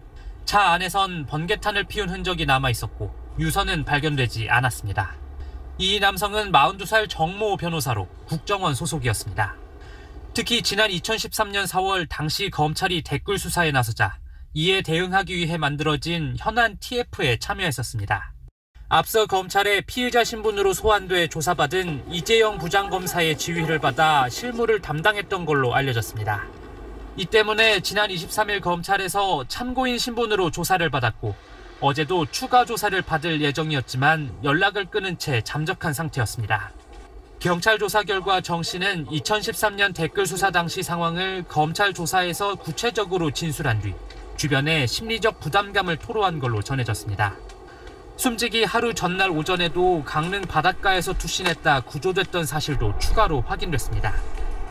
차 안에선 번개탄을 피운 흔적이 남아 있었고 유서는 발견되지 않았습니다. 이 남성은 42살 정모 변호사로 국정원 소속이었습니다. 특히 지난 2013년 4월 당시 검찰이 댓글 수사에 나서자 이에 대응하기 위해 만들어진 현안 TF에 참여했었습니다. 앞서 검찰에 피의자 신분으로 소환돼 조사받은 이재영 부장검사의 지휘를 받아 실무를 담당했던 걸로 알려졌습니다. 이 때문에 지난 23일 검찰에서 참고인 신분으로 조사를 받았고 어제도 추가 조사를 받을 예정이었지만 연락을 끊은 채 잠적한 상태였습니다. 경찰 조사 결과 정 씨는 2013년 댓글 수사 당시 상황을 검찰 조사에서 구체적으로 진술한 뒤 주변에 심리적 부담감을 토로한 걸로 전해졌습니다. 숨지기 하루 전날 오전에도 강릉 바닷가에서 투신했다 구조됐던 사실도 추가로 확인됐습니다.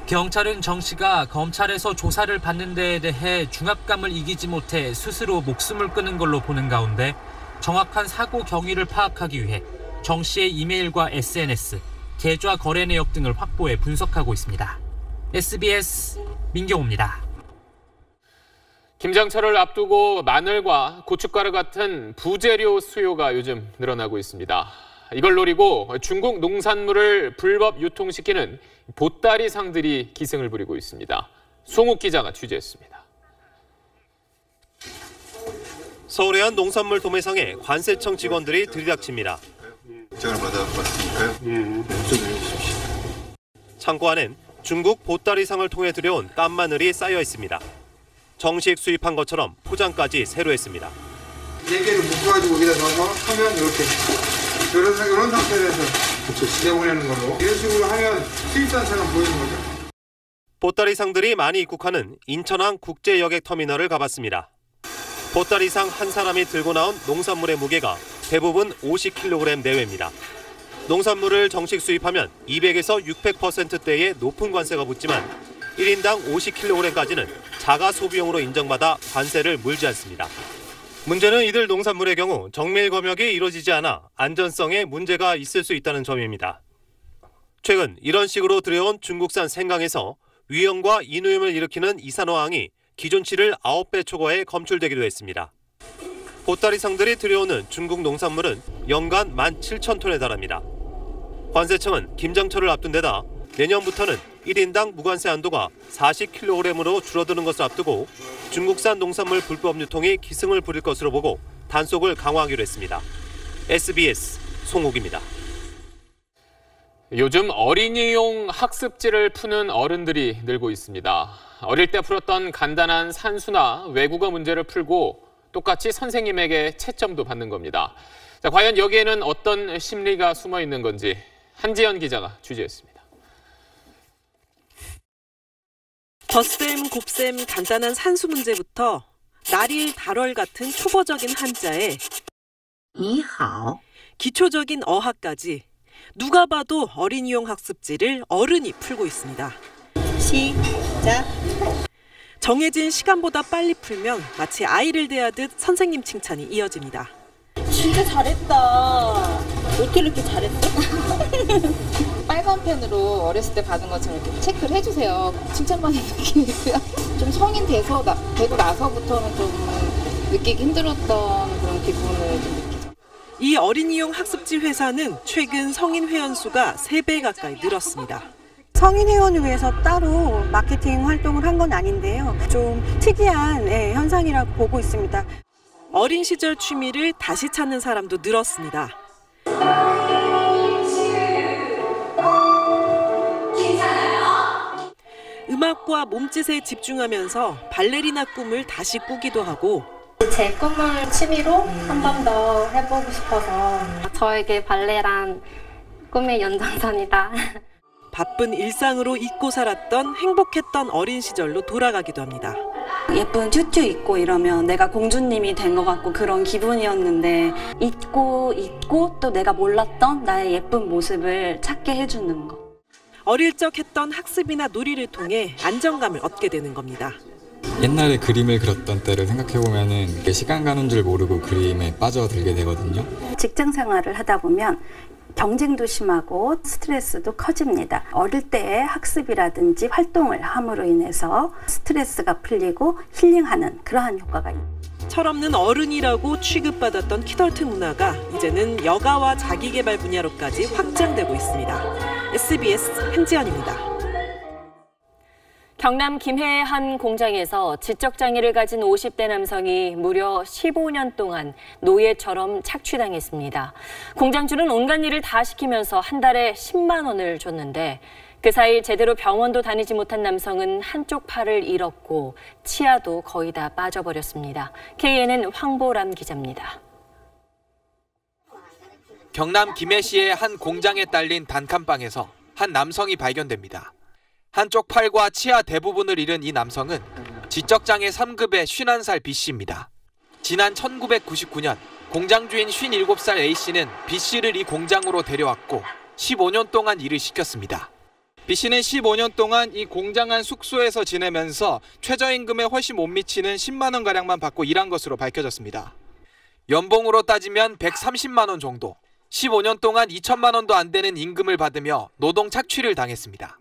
경찰은 정 씨가 검찰에서 조사를 받는 데에 대해 중압감을 이기지 못해 스스로 목숨을 끊은 걸로 보는 가운데 정확한 사고 경위를 파악하기 위해 정 씨의 이메일과 SNS, 계좌 거래 내역 등을 확보해 분석하고 있습니다. SBS 민경호입니다. 김장철을 앞두고 마늘과 고춧가루 같은 부재료 수요가 요즘 늘어나고 있습니다. 이걸 노리고 중국 농산물을 불법 유통시키는 보따리상들이 기승을 부리고 있습니다. 송욱 기자가 취재했습니다. 서울의 한 농산물 도매상에 관세청 직원들이 들이닥칩니다. 입장을 받아봤으니까요. 창고 안엔 중국 보따리상을 통해 들여온 깐 마늘이 쌓여 있습니다. 정식 수입한 것처럼 포장까지 새로 했습니다. 4개를 묶어가지고 여기다 넣어서 하면 이렇게 이런 상태에서 내보내는 걸로 이런 식으로 하면 수입산처럼 보이는 거죠. 보따리상들이 많이 입국하는 인천항 국제여객터미널을 가봤습니다. 보따리상 한 사람이 들고 나온 농산물의 무게가 대부분 50kg 내외입니다. 농산물을 정식 수입하면 200에서 600%대의 높은 관세가 붙지만 1인당 50kg까지는 자가 소비용으로 인정받아 관세를 물지 않습니다. 문제는 이들 농산물의 경우 정밀 검역이 이루어지지 않아 안전성에 문제가 있을 수 있다는 점입니다. 최근 이런 식으로 들여온 중국산 생강에서 위염과 인후염을 일으키는 이산화황이 기존치를 9배 초과해 검출되기도 했습니다. 보따리상들이 들여오는 중국 농산물은 연간 17,000톤에 달합니다. 관세청은 김장철을 앞둔 데다 내년부터는 1인당 무관세 한도가 40kg으로 줄어드는 것을 앞두고 중국산 농산물 불법 유통이 기승을 부릴 것으로 보고 단속을 강화하기로 했습니다. SBS 송욱입니다. 요즘 어린이용 학습지를 푸는 어른들이 늘고 있습니다. 어릴 때 풀었던 간단한 산수나 외국어 문제를 풀고 똑같이 선생님에게 채점도 받는 겁니다. 자, 과연 여기에는 어떤 심리가 숨어 있는 건지 한지연 기자가 취재했습니다. 덧셈, 곱셈, 간단한 산수 문제부터 날일, 달월 같은 초보적인 한자에 니하오, 기초적인 어학까지 누가 봐도 어린이용 학습지를 어른이 풀고 있습니다. 시작. 정해진 시간보다 빨리 풀면 마치 아이를 대하듯 선생님 칭찬이 이어집니다. 진짜 잘했다. 어떻게 이렇게 잘했어? 빨간 펜으로 어렸을 때 받은 것처럼 이렇게 체크를 해주세요. 칭찬받는 느낌이고요. 좀 성인 되고 나서부터는 좀 느끼기 힘들었던 그런 기분을 좀 느끼죠. 이 어린이용 학습지 회사는 최근 성인 회원수가 3배 가까이 늘었습니다. 성인 회원을 위해서 따로 마케팅 활동을 한 건 아닌데요. 좀 특이한 현상이라고 보고 있습니다. 어린 시절 취미를 다시 찾는 사람도 늘었습니다. 음악과 몸짓에 집중하면서 발레리나 꿈을 다시 꾸기도 하고 제 꿈을 취미로 한 번 더 해보고 싶어서 저에게 발레란 꿈의 연장선이다. 바쁜 일상으로 잊고 살았던 행복했던 어린 시절로 돌아가기도 합니다. 예쁜 튜튜 입고 이러면 내가 공주님이 된 것 같고 그런 기분이었는데 잊고 또 내가 몰랐던 나의 예쁜 모습을 찾게 해주는 거. 어릴 적 했던 학습이나 놀이를 통해 안정감을 얻게 되는 겁니다. 옛날에 그림을 그렸던 때를 생각해보면 시간 가는 줄 모르고 그림에 빠져들게 되거든요. 직장 생활을 하다 보면 경쟁도 심하고 스트레스도 커집니다. 어릴 때의 학습이라든지 활동을 함으로 인해서 스트레스가 풀리고 힐링하는 그러한 효과가 있습니다. 철없는 어른이라고 취급받았던 키덜트 문화가 이제는 여가와 자기개발 분야로까지 확장되고 있습니다. SBS 한지연입니다. 경남 김해의 한 공장에서 지적장애를 가진 50대 남성이 무려 15년 동안 노예처럼 착취당했습니다. 공장주는 온갖 일을 다 시키면서 한 달에 10만 원을 줬는데 그 사이 제대로 병원도 다니지 못한 남성은 한쪽 팔을 잃었고 치아도 거의 다 빠져버렸습니다. KNN 황보람 기자입니다. 경남 김해시의 한 공장에 딸린 단칸방에서 한 남성이 발견됩니다. 한쪽 팔과 치아 대부분을 잃은 이 남성은 지적장애 3급의 51살 B씨입니다. 지난 1999년 공장 주인 57살 A씨는 B씨를 이 공장으로 데려왔고 15년 동안 일을 시켰습니다. B씨는 15년 동안 이 공장 안 숙소에서 지내면서 최저임금에 훨씬 못 미치는 10만 원가량만 받고 일한 것으로 밝혀졌습니다. 연봉으로 따지면 130만 원 정도, 15년 동안 2천만 원도 안 되는 임금을 받으며 노동 착취를 당했습니다.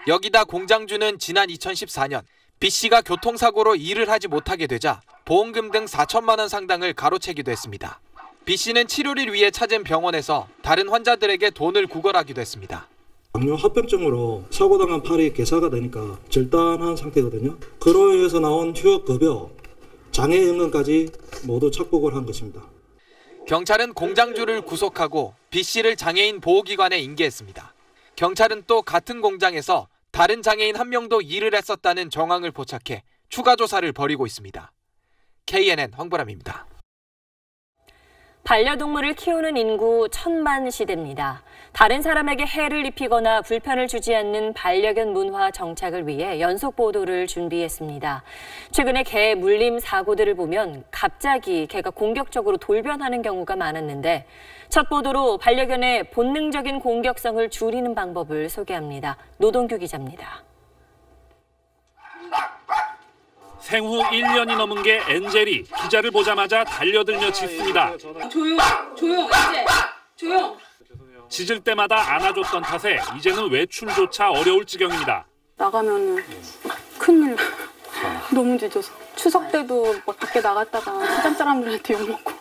여기다 공장주는 지난 2014년 B씨가 교통사고로 일을 하지 못하게 되자 보험금 등 4천만 원 상당을 가로채기도 했습니다. B씨는 치료를 위해 찾은 병원에서 다른 환자들에게 돈을 구걸하기도 했습니다. 당뇨 합병증으로 사고당한 팔이 괴사가 되니까 절단한 상태거든요. 그로 인해서 나온 휴업급여, 장애임금까지 모두 착복을 한 것입니다. 경찰은 공장주를 구속하고 B씨를 장애인 보호기관에 인계했습니다. 경찰은 또 같은 공장에서 다른 장애인 한 명도 일을 했었다는 정황을 포착해 추가 조사를 벌이고 있습니다. KNN 황보람입니다. 반려동물을 키우는 인구 1000만 시대입니다. 다른 사람에게 해를 입히거나 불편을 주지 않는 반려견 문화 정착을 위해 연속 보도를 준비했습니다. 최근에 개 물림 사고들을 보면 갑자기 개가 공격적으로 돌변하는 경우가 많았는데 첫 보도로 반려견의 본능적인 공격성을 줄이는 방법을 소개합니다. 노동규 기자입니다. 생후 1년이 넘은 게 엔젤이 기자를 보자마자 달려들며 짖습니다. 조용, 이제 조용. 짖을 때마다 안아줬던 탓에 이제는 외출조차 어려울 지경입니다. 나가면은 큰일 나. 너무 짖어서. 추석 때도 막 밖에 나갔다가 시장 사람들한테 욕먹고.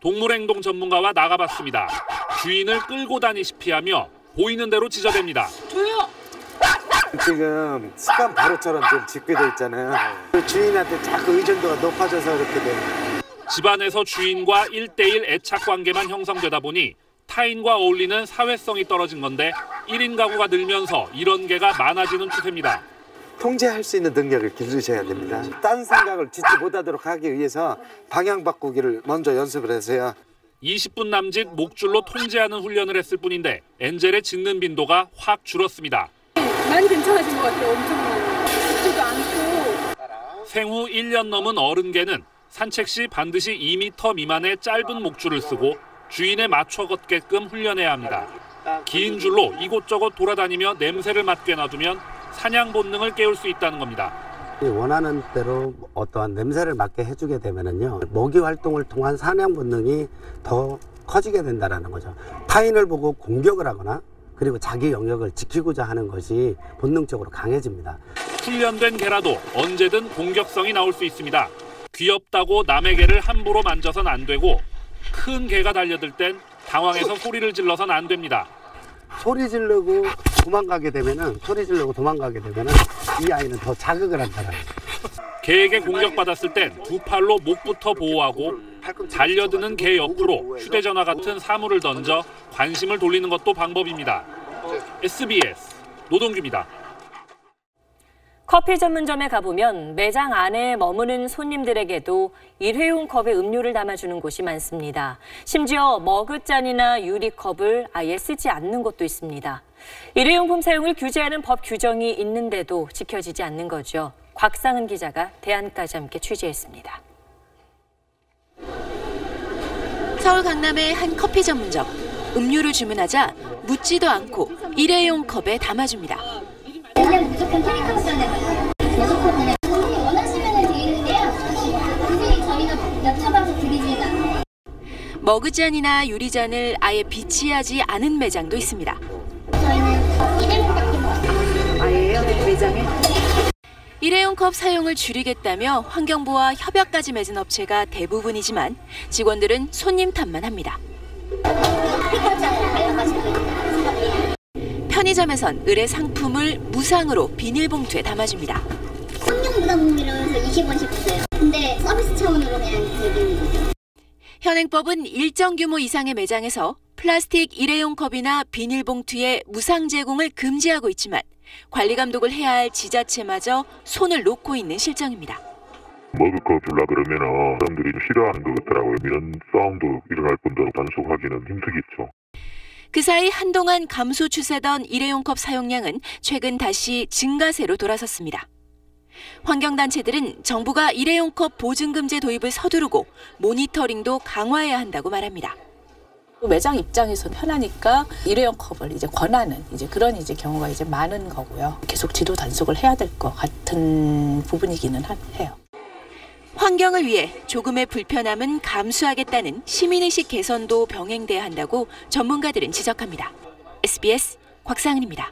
동물행동 전문가와 나가봤습니다. 주인을 끌고 다니시피 하며 보이는 대로 짖어댑니다. 조용! 지금 습관 바로처럼 좀 짖게 돼 있잖아요. 주인한테 자꾸 의존도가 높아져서 그렇게 돼요. 집안에서 주인과 1대1 애착 관계만 형성되다 보니 타인과 어울리는 사회성이 떨어진 건데 1인 가구가 늘면서 이런 개가 많아지는 추세입니다. 통제할 수 있는 능력을 기르셔야 됩니다. 딴 생각을 짓지 못하도록 하기 위해서 방향 바꾸기를 먼저 연습을 해서요. 20분 남짓 목줄로 통제하는 훈련을 했을 뿐인데 엔젤의 짖는 빈도가 확 줄었습니다. 많이 괜찮아진 것 같아요. 엄청 많이. 짖지도 않고. 생후 1년 넘은 어른 개는 산책 시 반드시 2m 미만의 짧은 목줄을 쓰고 주인에 맞춰 걷게끔 훈련해야 합니다. 긴 줄로 이곳저곳 돌아다니며 냄새를 맡게 놔두면 사냥 본능을 깨울 수 있다는 겁니다. 원하는 대로 어떠한 냄새를 맡게 해주게 되면은요, 먹이 활동을 통한 사냥 본능이 더 커지게 된다는 거죠. 타인을 보고 공격을 하거나 그리고 자기 영역을 지키고자 하는 것이 본능적으로 강해집니다. 훈련된 개라도 언제든 공격성이 나올 수 있습니다. 귀엽다고 남의 개를 함부로 만져선 안 되고 큰 개가 달려들 땐 당황해서 소리를 질러선 안 됩니다. 소리 지르고 도망가게 되면은 이 아이는 더 자극을 한다는 거죠. 개에게 공격받았을 땐 두 팔로 목부터 보호하고 달려드는 개 옆으로 휴대전화 같은 사물을 던져 관심을 돌리는 것도 방법입니다. SBS 노동규입니다. 커피 전문점에 가보면 매장 안에 머무는 손님들에게도 일회용 컵에 음료를 담아주는 곳이 많습니다. 심지어 머그잔이나 유리컵을 아예 쓰지 않는 곳도 있습니다. 일회용품 사용을 규제하는 법 규정이 있는데도 지켜지지 않는 거죠. 곽상은 기자가 대안까지 함께 취재했습니다. 서울 강남의 한 커피 전문점. 음료를 주문하자 묻지도 않고 일회용 컵에 담아줍니다. 그냥 무조건 테이크아웃 전에 무조건 그냥 원하시면 드리는데요. 굳이 저희가 여쭤봐서 드리지는 않아요. 머그잔이나 유리잔을 아예 비치하지 않은 매장도 있습니다. 저희는 일회용밖에 못 써요. 아예요? 매장에? 일회용 컵 사용을 줄이겠다며 환경부와 협약까지 맺은 업체가 대부분이지만 직원들은 손님 탓만 합니다. 편의점에선 의뢰 상품을 무상으로 비닐봉투에 담아줍니다. 환경 부담금이라면서 20원씩 주세요. 근데 서비스 차원으로 그냥 드리는 거죠. 현행법은 일정 규모 이상의 매장에서 플라스틱 일회용 컵이나 비닐봉투의 무상 제공을 금지하고 있지만 관리 감독을 해야 할 지자체마저 손을 놓고 있는 실정입니다. 머그컵 줄라 그러면은 사람들이 좀 싫어하는 것 같더라고요. 이런 싸움도 일어날 뿐더러 단속하기는 힘들겠죠. 그 사이 한동안 감소 추세던 일회용 컵 사용량은 최근 다시 증가세로 돌아섰습니다. 환경단체들은 정부가 일회용 컵 보증금제 도입을 서두르고 모니터링도 강화해야 한다고 말합니다. 매장 입장에서 편하니까 일회용 컵을 이제 권하는 그런 경우가 많은 거고요. 계속 지도 단속을 해야 될 것 같은 부분이기는 해요. 환경을 위해 조금의 불편함은 감수하겠다는 시민의식 개선도 병행돼야 한다고 전문가들은 지적합니다. SBS 곽상은입니다.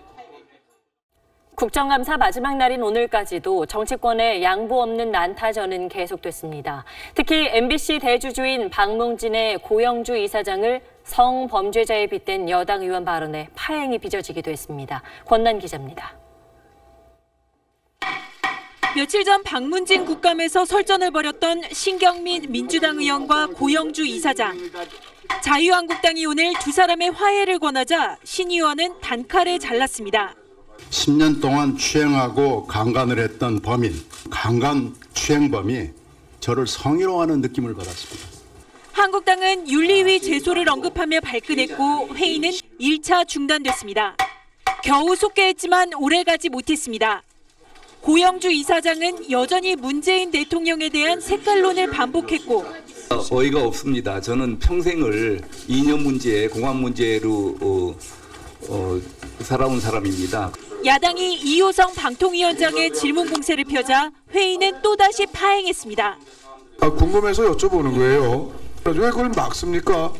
국정감사 마지막 날인 오늘까지도 정치권의 양보 없는 난타전은 계속됐습니다. 특히 MBC 대주주인 박뭉진의 고영주 이사장을 성범죄자에 빗댄 여당 의원 발언에 파행이 빚어지기도 했습니다. 권난 기자입니다. 며칠 전 박문진 국감에서 설전을 벌였던 신경민 민주당 의원과 고영주 이사장. 자유한국당이 오늘 두 사람의 화해를 권하자 신 의원은 단칼에 잘랐습니다. 10년 동안 추행하고 강간을 했던 범인, 강간 추행범이 저를 성희롱하는 느낌을 받았습니다. 한국당은 윤리위 제소를 언급하며 발끈했고 회의는 1차 중단됐습니다. 겨우 속개했지만 오래가지 못했습니다. 고영주 이사장은 여전히 문재인 대통령에 대한 색깔론을 반복했고 어이가 없습니다. 저는 평생을 이념 문제, 공안 문제로 살아온 사람입니다. 야당이 이호성 방통위원장의 질문 공세를 펴자 회의는 또다시 파행했습니다. 궁금해서 여쭤보는 거예요. 왜 그걸 막습니까?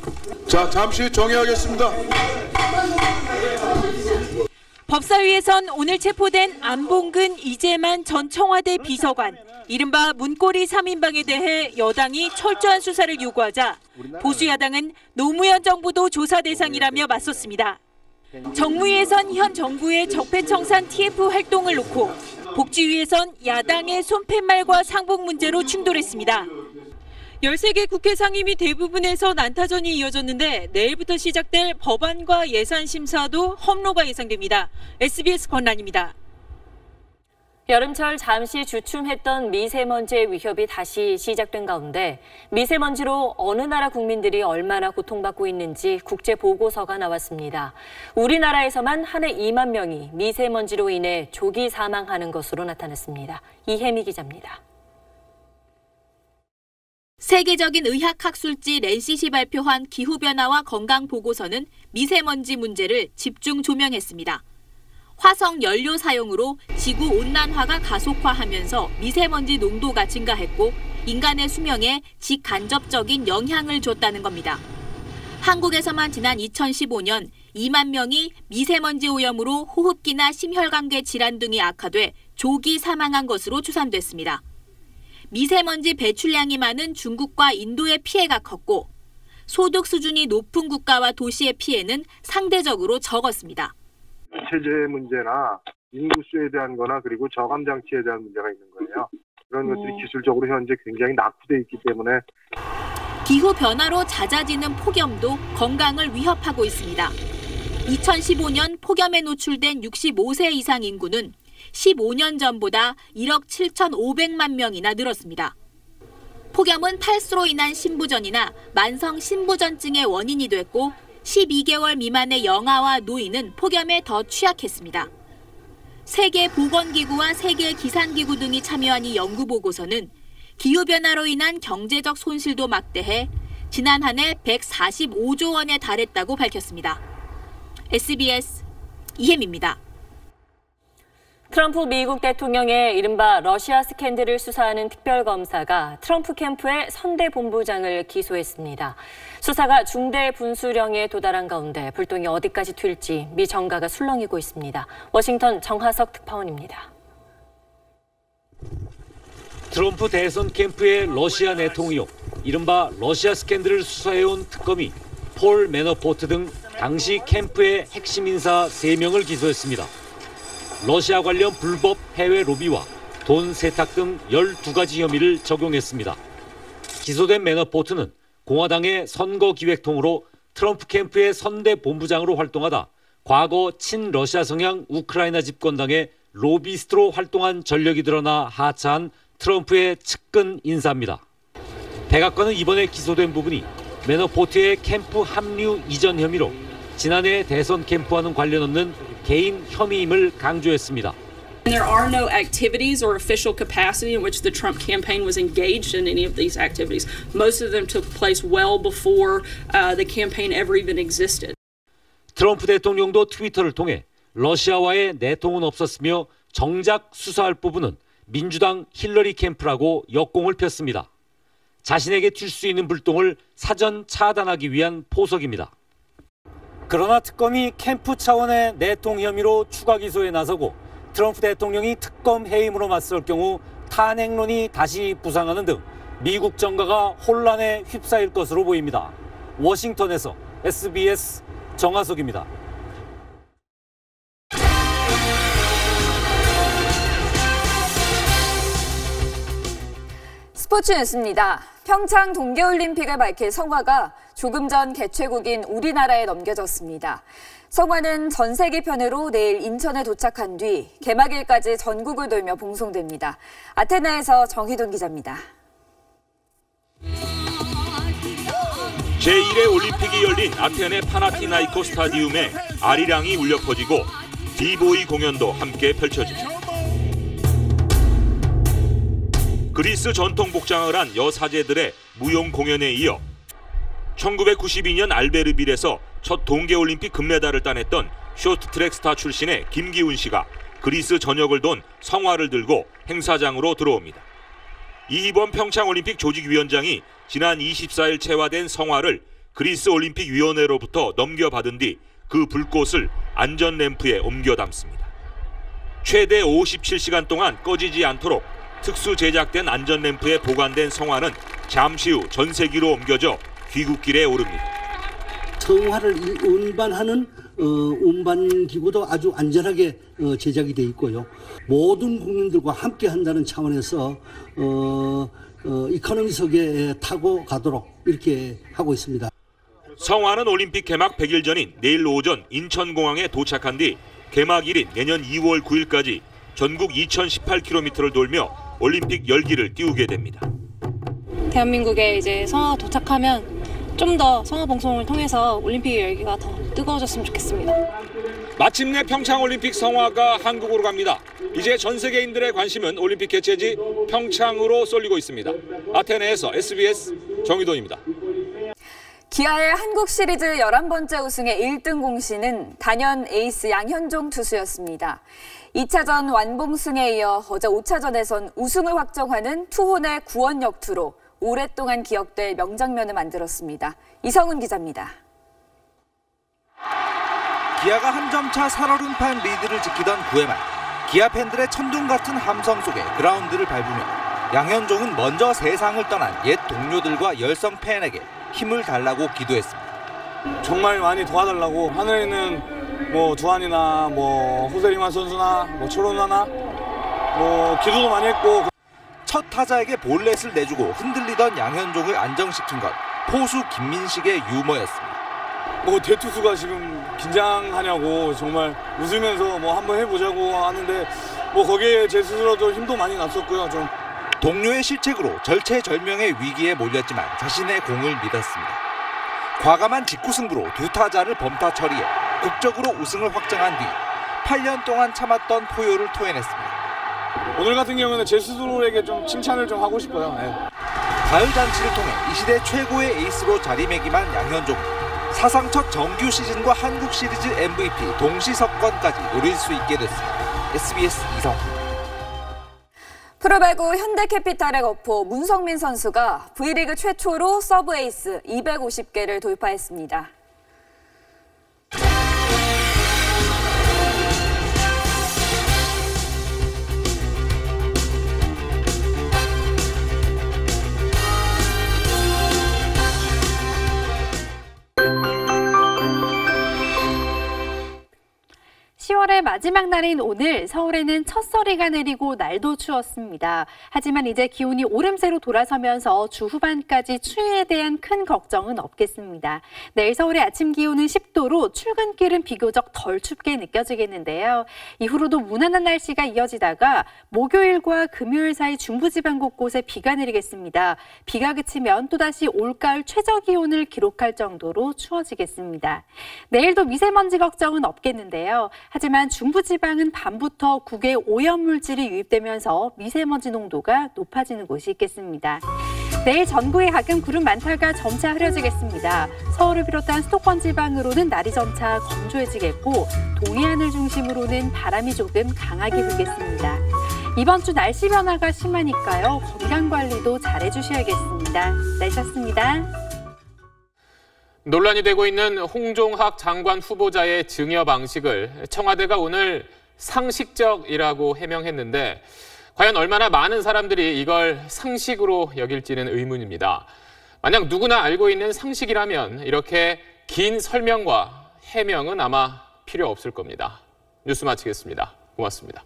자, 잠시 정의하겠습니다. 법사위에선 오늘 체포된 안봉근 이재만 전 청와대 비서관, 이른바 문고리 3인방에 대해 여당이 철저한 수사를 요구하자 보수야당은 노무현 정부도 조사 대상이라며 맞섰습니다. 정무위에선 현 정부의 적폐청산 TF 활동을 놓고 복지위에선 야당의 손팻말과 상봉 문제로 충돌했습니다. 13개 국회 상임위 대부분에서 난타전이 이어졌는데 내일부터 시작될 법안과 예산 심사도 험로가 예상됩니다. SBS 권란입니다. 여름철 잠시 주춤했던 미세먼지의 위협이 다시 시작된 가운데 미세먼지로 어느 나라 국민들이 얼마나 고통받고 있는지 국제 보고서가 나왔습니다. 우리나라에서만 한 해 2만 명이 미세먼지로 인해 조기 사망하는 것으로 나타났습니다. 이혜미 기자입니다. 세계적인 의학학술지 랜시시 발표한 기후변화와 건강보고서는 미세먼지 문제를 집중 조명했습니다. 화석 연료 사용으로 지구온난화가 가속화하면서 미세먼지 농도가 증가했고 인간의 수명에 직간접적인 영향을 줬다는 겁니다. 한국에서만 지난 2015년 2만 명이 미세먼지 오염으로 호흡기나 심혈관계 질환 등이 악화돼 조기 사망한 것으로 추산됐습니다. 미세먼지 배출량이 많은 중국과 인도의 피해가 컸고 소득 수준이 높은 국가와 도시의 피해는 상대적으로 적었습니다. 체제 문제나 인구수에 대한 거나 그리고 저감 장치에 대한 문제가 있는 거예요. 그런 것들이 기술적으로 현재 굉장히 낙후돼 있기 때문에 기후변화로 잦아지는 폭염도 건강을 위협하고 있습니다. 2015년 폭염에 노출된 65세 이상 인구는 15년 전보다 1억 7,500만 명이나 늘었습니다. 폭염은 탈수로 인한 신부전이나 만성 신부전증의 원인이 됐고 12개월 미만의 영아와 노인은 폭염에 더 취약했습니다. 세계보건기구와 세계기상기구 등이 참여한 이 연구보고서는 기후변화로 인한 경제적 손실도 막대해 지난 한 해 145조 원에 달했다고 밝혔습니다. SBS 이혜미입니다. 트럼프 미국 대통령의 이른바 러시아 스캔들을 수사하는 특별검사가 트럼프 캠프의 선대 본부장을 기소했습니다. 수사가 중대 분수령에 도달한 가운데 불똥이 어디까지 튈지 미 정가가 술렁이고 있습니다. 워싱턴 정하석 특파원입니다. 트럼프 대선 캠프의 러시아 내통 의혹, 이른바 러시아 스캔들을 수사해온 특검이 폴 매너포트 등 당시 캠프의 핵심 인사 3명을 기소했습니다. 러시아 관련 불법 해외 로비와 돈 세탁 등 12가지 혐의를 적용했습니다. 기소된 매너포트는 공화당의 선거기획통으로 트럼프 캠프의 선대 본부장으로 활동하다 과거 친러시아 성향 우크라이나 집권당의 로비스트로 활동한 전력이 드러나 하차한 트럼프의 측근 인사입니다. 백악관은 이번에 기소된 부분이 매너포트의 캠프 합류 이전 혐의로 지난해 대선 캠프와는 관련 없는 개인 혐의임을 강조했습니다. There are no activities or official capacity in which the Trump campaign was engaged in any of these activities. Most of them took place well before the campaign ever even existed. 트럼프 대통령도 트위터를 통해 러시아와의 내통은 없었으며 정작 수사할 부분은 민주당 힐러리 캠프라고 역공을 폈습니다. 자신에게 튈 수 있는 불똥을 사전 차단하기 위한 포석입니다. 그러나 특검이 캠프 차원의 내통 혐의로 추가 기소에 나서고 트럼프 대통령이 특검 해임으로 맞설 경우 탄핵론이 다시 부상하는 등 미국 정가가 혼란에 휩싸일 것으로 보입니다. 워싱턴에서 SBS 정하석입니다. 스포츠 뉴스입니다. 평창 동계올림픽을 밝힐 성화가 조금 전 개최국인 우리나라에 넘겨졌습니다. 성화는 전 세계편으로 내일 인천에 도착한 뒤 개막일까지 전국을 돌며 봉송됩니다. 아테네에서 정희돈 기자입니다. 제1회 올림픽이 열린 아테네 파나티나이코 스타디움에 아리랑이 울려 퍼지고 비보이 공연도 함께 펼쳐집니다. 그리스 전통 복장을 한 여사제들의 무용 공연에 이어 1992년 알베르빌에서 첫 동계올림픽 금메달을 따냈던 쇼트트랙 스타 출신의 김기훈 씨가 그리스 전역을 돈 성화를 들고 행사장으로 들어옵니다. 이희범 평창올림픽 조직위원장이 지난 24일 채화된 성화를 그리스 올림픽위원회로부터 넘겨받은 뒤 그 불꽃을 안전 램프에 옮겨 담습니다. 최대 57시간 동안 꺼지지 않도록 특수 제작된 안전 램프에 보관된 성화는 잠시 후 전세기로 옮겨져 귀국길에 오릅니다. 성화를 운반하는 운반 기구도 아주 안전하게 제작이 돼 있고요. 모든 국민들과 함께 한다는 차원에서 이코노미석에 타고 가도록 이렇게 하고 있습니다. 성화는 올림픽 개막 100일 전인 내일 오전 인천공항에 도착한 뒤 개막일인 내년 2월 9일까지 전국 2018km를 돌며 올림픽 열기를 띄우게 됩니다. 대한민국에 이제 성화가 도착하면 좀 더 성화 봉송을 통해서 올림픽 열기가 더 뜨거워졌으면 좋겠습니다. 마침내 평창올림픽 성화가 한국으로 갑니다. 이제 전 세계인들의 관심은 올림픽 개최지 평창으로 쏠리고 있습니다. 아테네에서 SBS 정희돈입니다. 기아의 한국 시리즈 11번째 우승의 1등 공신은 단연 에이스 양현종 투수였습니다. 2차전 완봉승에 이어 어제 5차전에선 우승을 확정하는 투혼의 구원 역투로 오랫동안 기억될 명장면을 만들었습니다. 이성훈 기자입니다. 기아가 한 점차 살얼음판 리드를 지키던 9회 말 기아 팬들의 천둥 같은 함성 속에 그라운드를 밟으며 양현종은 먼저 세상을 떠난 옛 동료들과 열성 팬에게 힘을 달라고 기도했습니다. 정말 많이 도와달라고 하늘에 있는 뭐 두한이나 뭐 호세리만 선수나 뭐 초로나나 뭐 기도도 많이 했고 첫 타자에게 볼넷을 내주고 흔들리던 양현종을 안정시킨 건 포수 김민식의 유머였습니다. 뭐 대투수가 지금 긴장하냐고 정말 웃으면서 뭐 한번 해보자고 하는데 뭐 거기에 제 스스로도 힘도 많이 났었고요. 좀 동료의 실책으로 절체절명의 위기에 몰렸지만 자신의 공을 믿었습니다. 과감한 직구승부로 두 타자를 범타 처리해 극적으로 우승을 확정한 뒤 8년 동안 참았던 포효를 토해냈습니다. 오늘 같은 경우는 제 스스로에게 좀 칭찬을 좀 하고 싶어요. 네. 가을 잔치를 통해 이 시대 최고의 에이스로 자리매김한 양현종. 사상 첫 정규 시즌과 한국 시리즈 MVP 동시 석권까지 노릴 수 있게 됐습니다. SBS 이성훈. 프로배구 현대캐피탈의 거포 문성민 선수가 V리그 최초로 서브 에이스 250개를 돌파했습니다. (10월의) 마지막 날인 오늘 서울에는 첫서리가 내리고 날도 추웠습니다. 하지만 이제 기온이 오름세로 돌아서면서 주 후반까지 추위에 대한 큰 걱정은 없겠습니다. 내일 서울의 아침 기온은 10도로 출근길은 비교적 덜 춥게 느껴지겠는데요. 이후로도 무난한 날씨가 이어지다가 목요일과 금요일 사이 중부지방 곳곳에 비가 내리겠습니다. 비가 그치면 또다시 올가을 최저 기온을 기록할 정도로 추워지겠습니다. 내일도 미세먼지 걱정은 없겠는데요. 하지만 중부지방은 밤부터 국외 오염물질이 유입되면서 미세먼지 농도가 높아지는 곳이 있겠습니다. 내일 전국에 가끔 구름 많다가 점차 흐려지겠습니다. 서울을 비롯한 수도권 지방으로는 날이 점차 건조해지겠고 동해안을 중심으로는 바람이 조금 강하게 불겠습니다. 이번 주 날씨 변화가 심하니까요. 건강관리도 잘해주셔야겠습니다. 날씨였습니다. 논란이 되고 있는 홍종학 장관 후보자의 증여 방식을 청와대가 오늘 상식적이라고 해명했는데 과연 얼마나 많은 사람들이 이걸 상식으로 여길지는 의문입니다. 만약 누구나 알고 있는 상식이라면 이렇게 긴 설명과 해명은 아마 필요 없을 겁니다. 뉴스 마치겠습니다. 고맙습니다.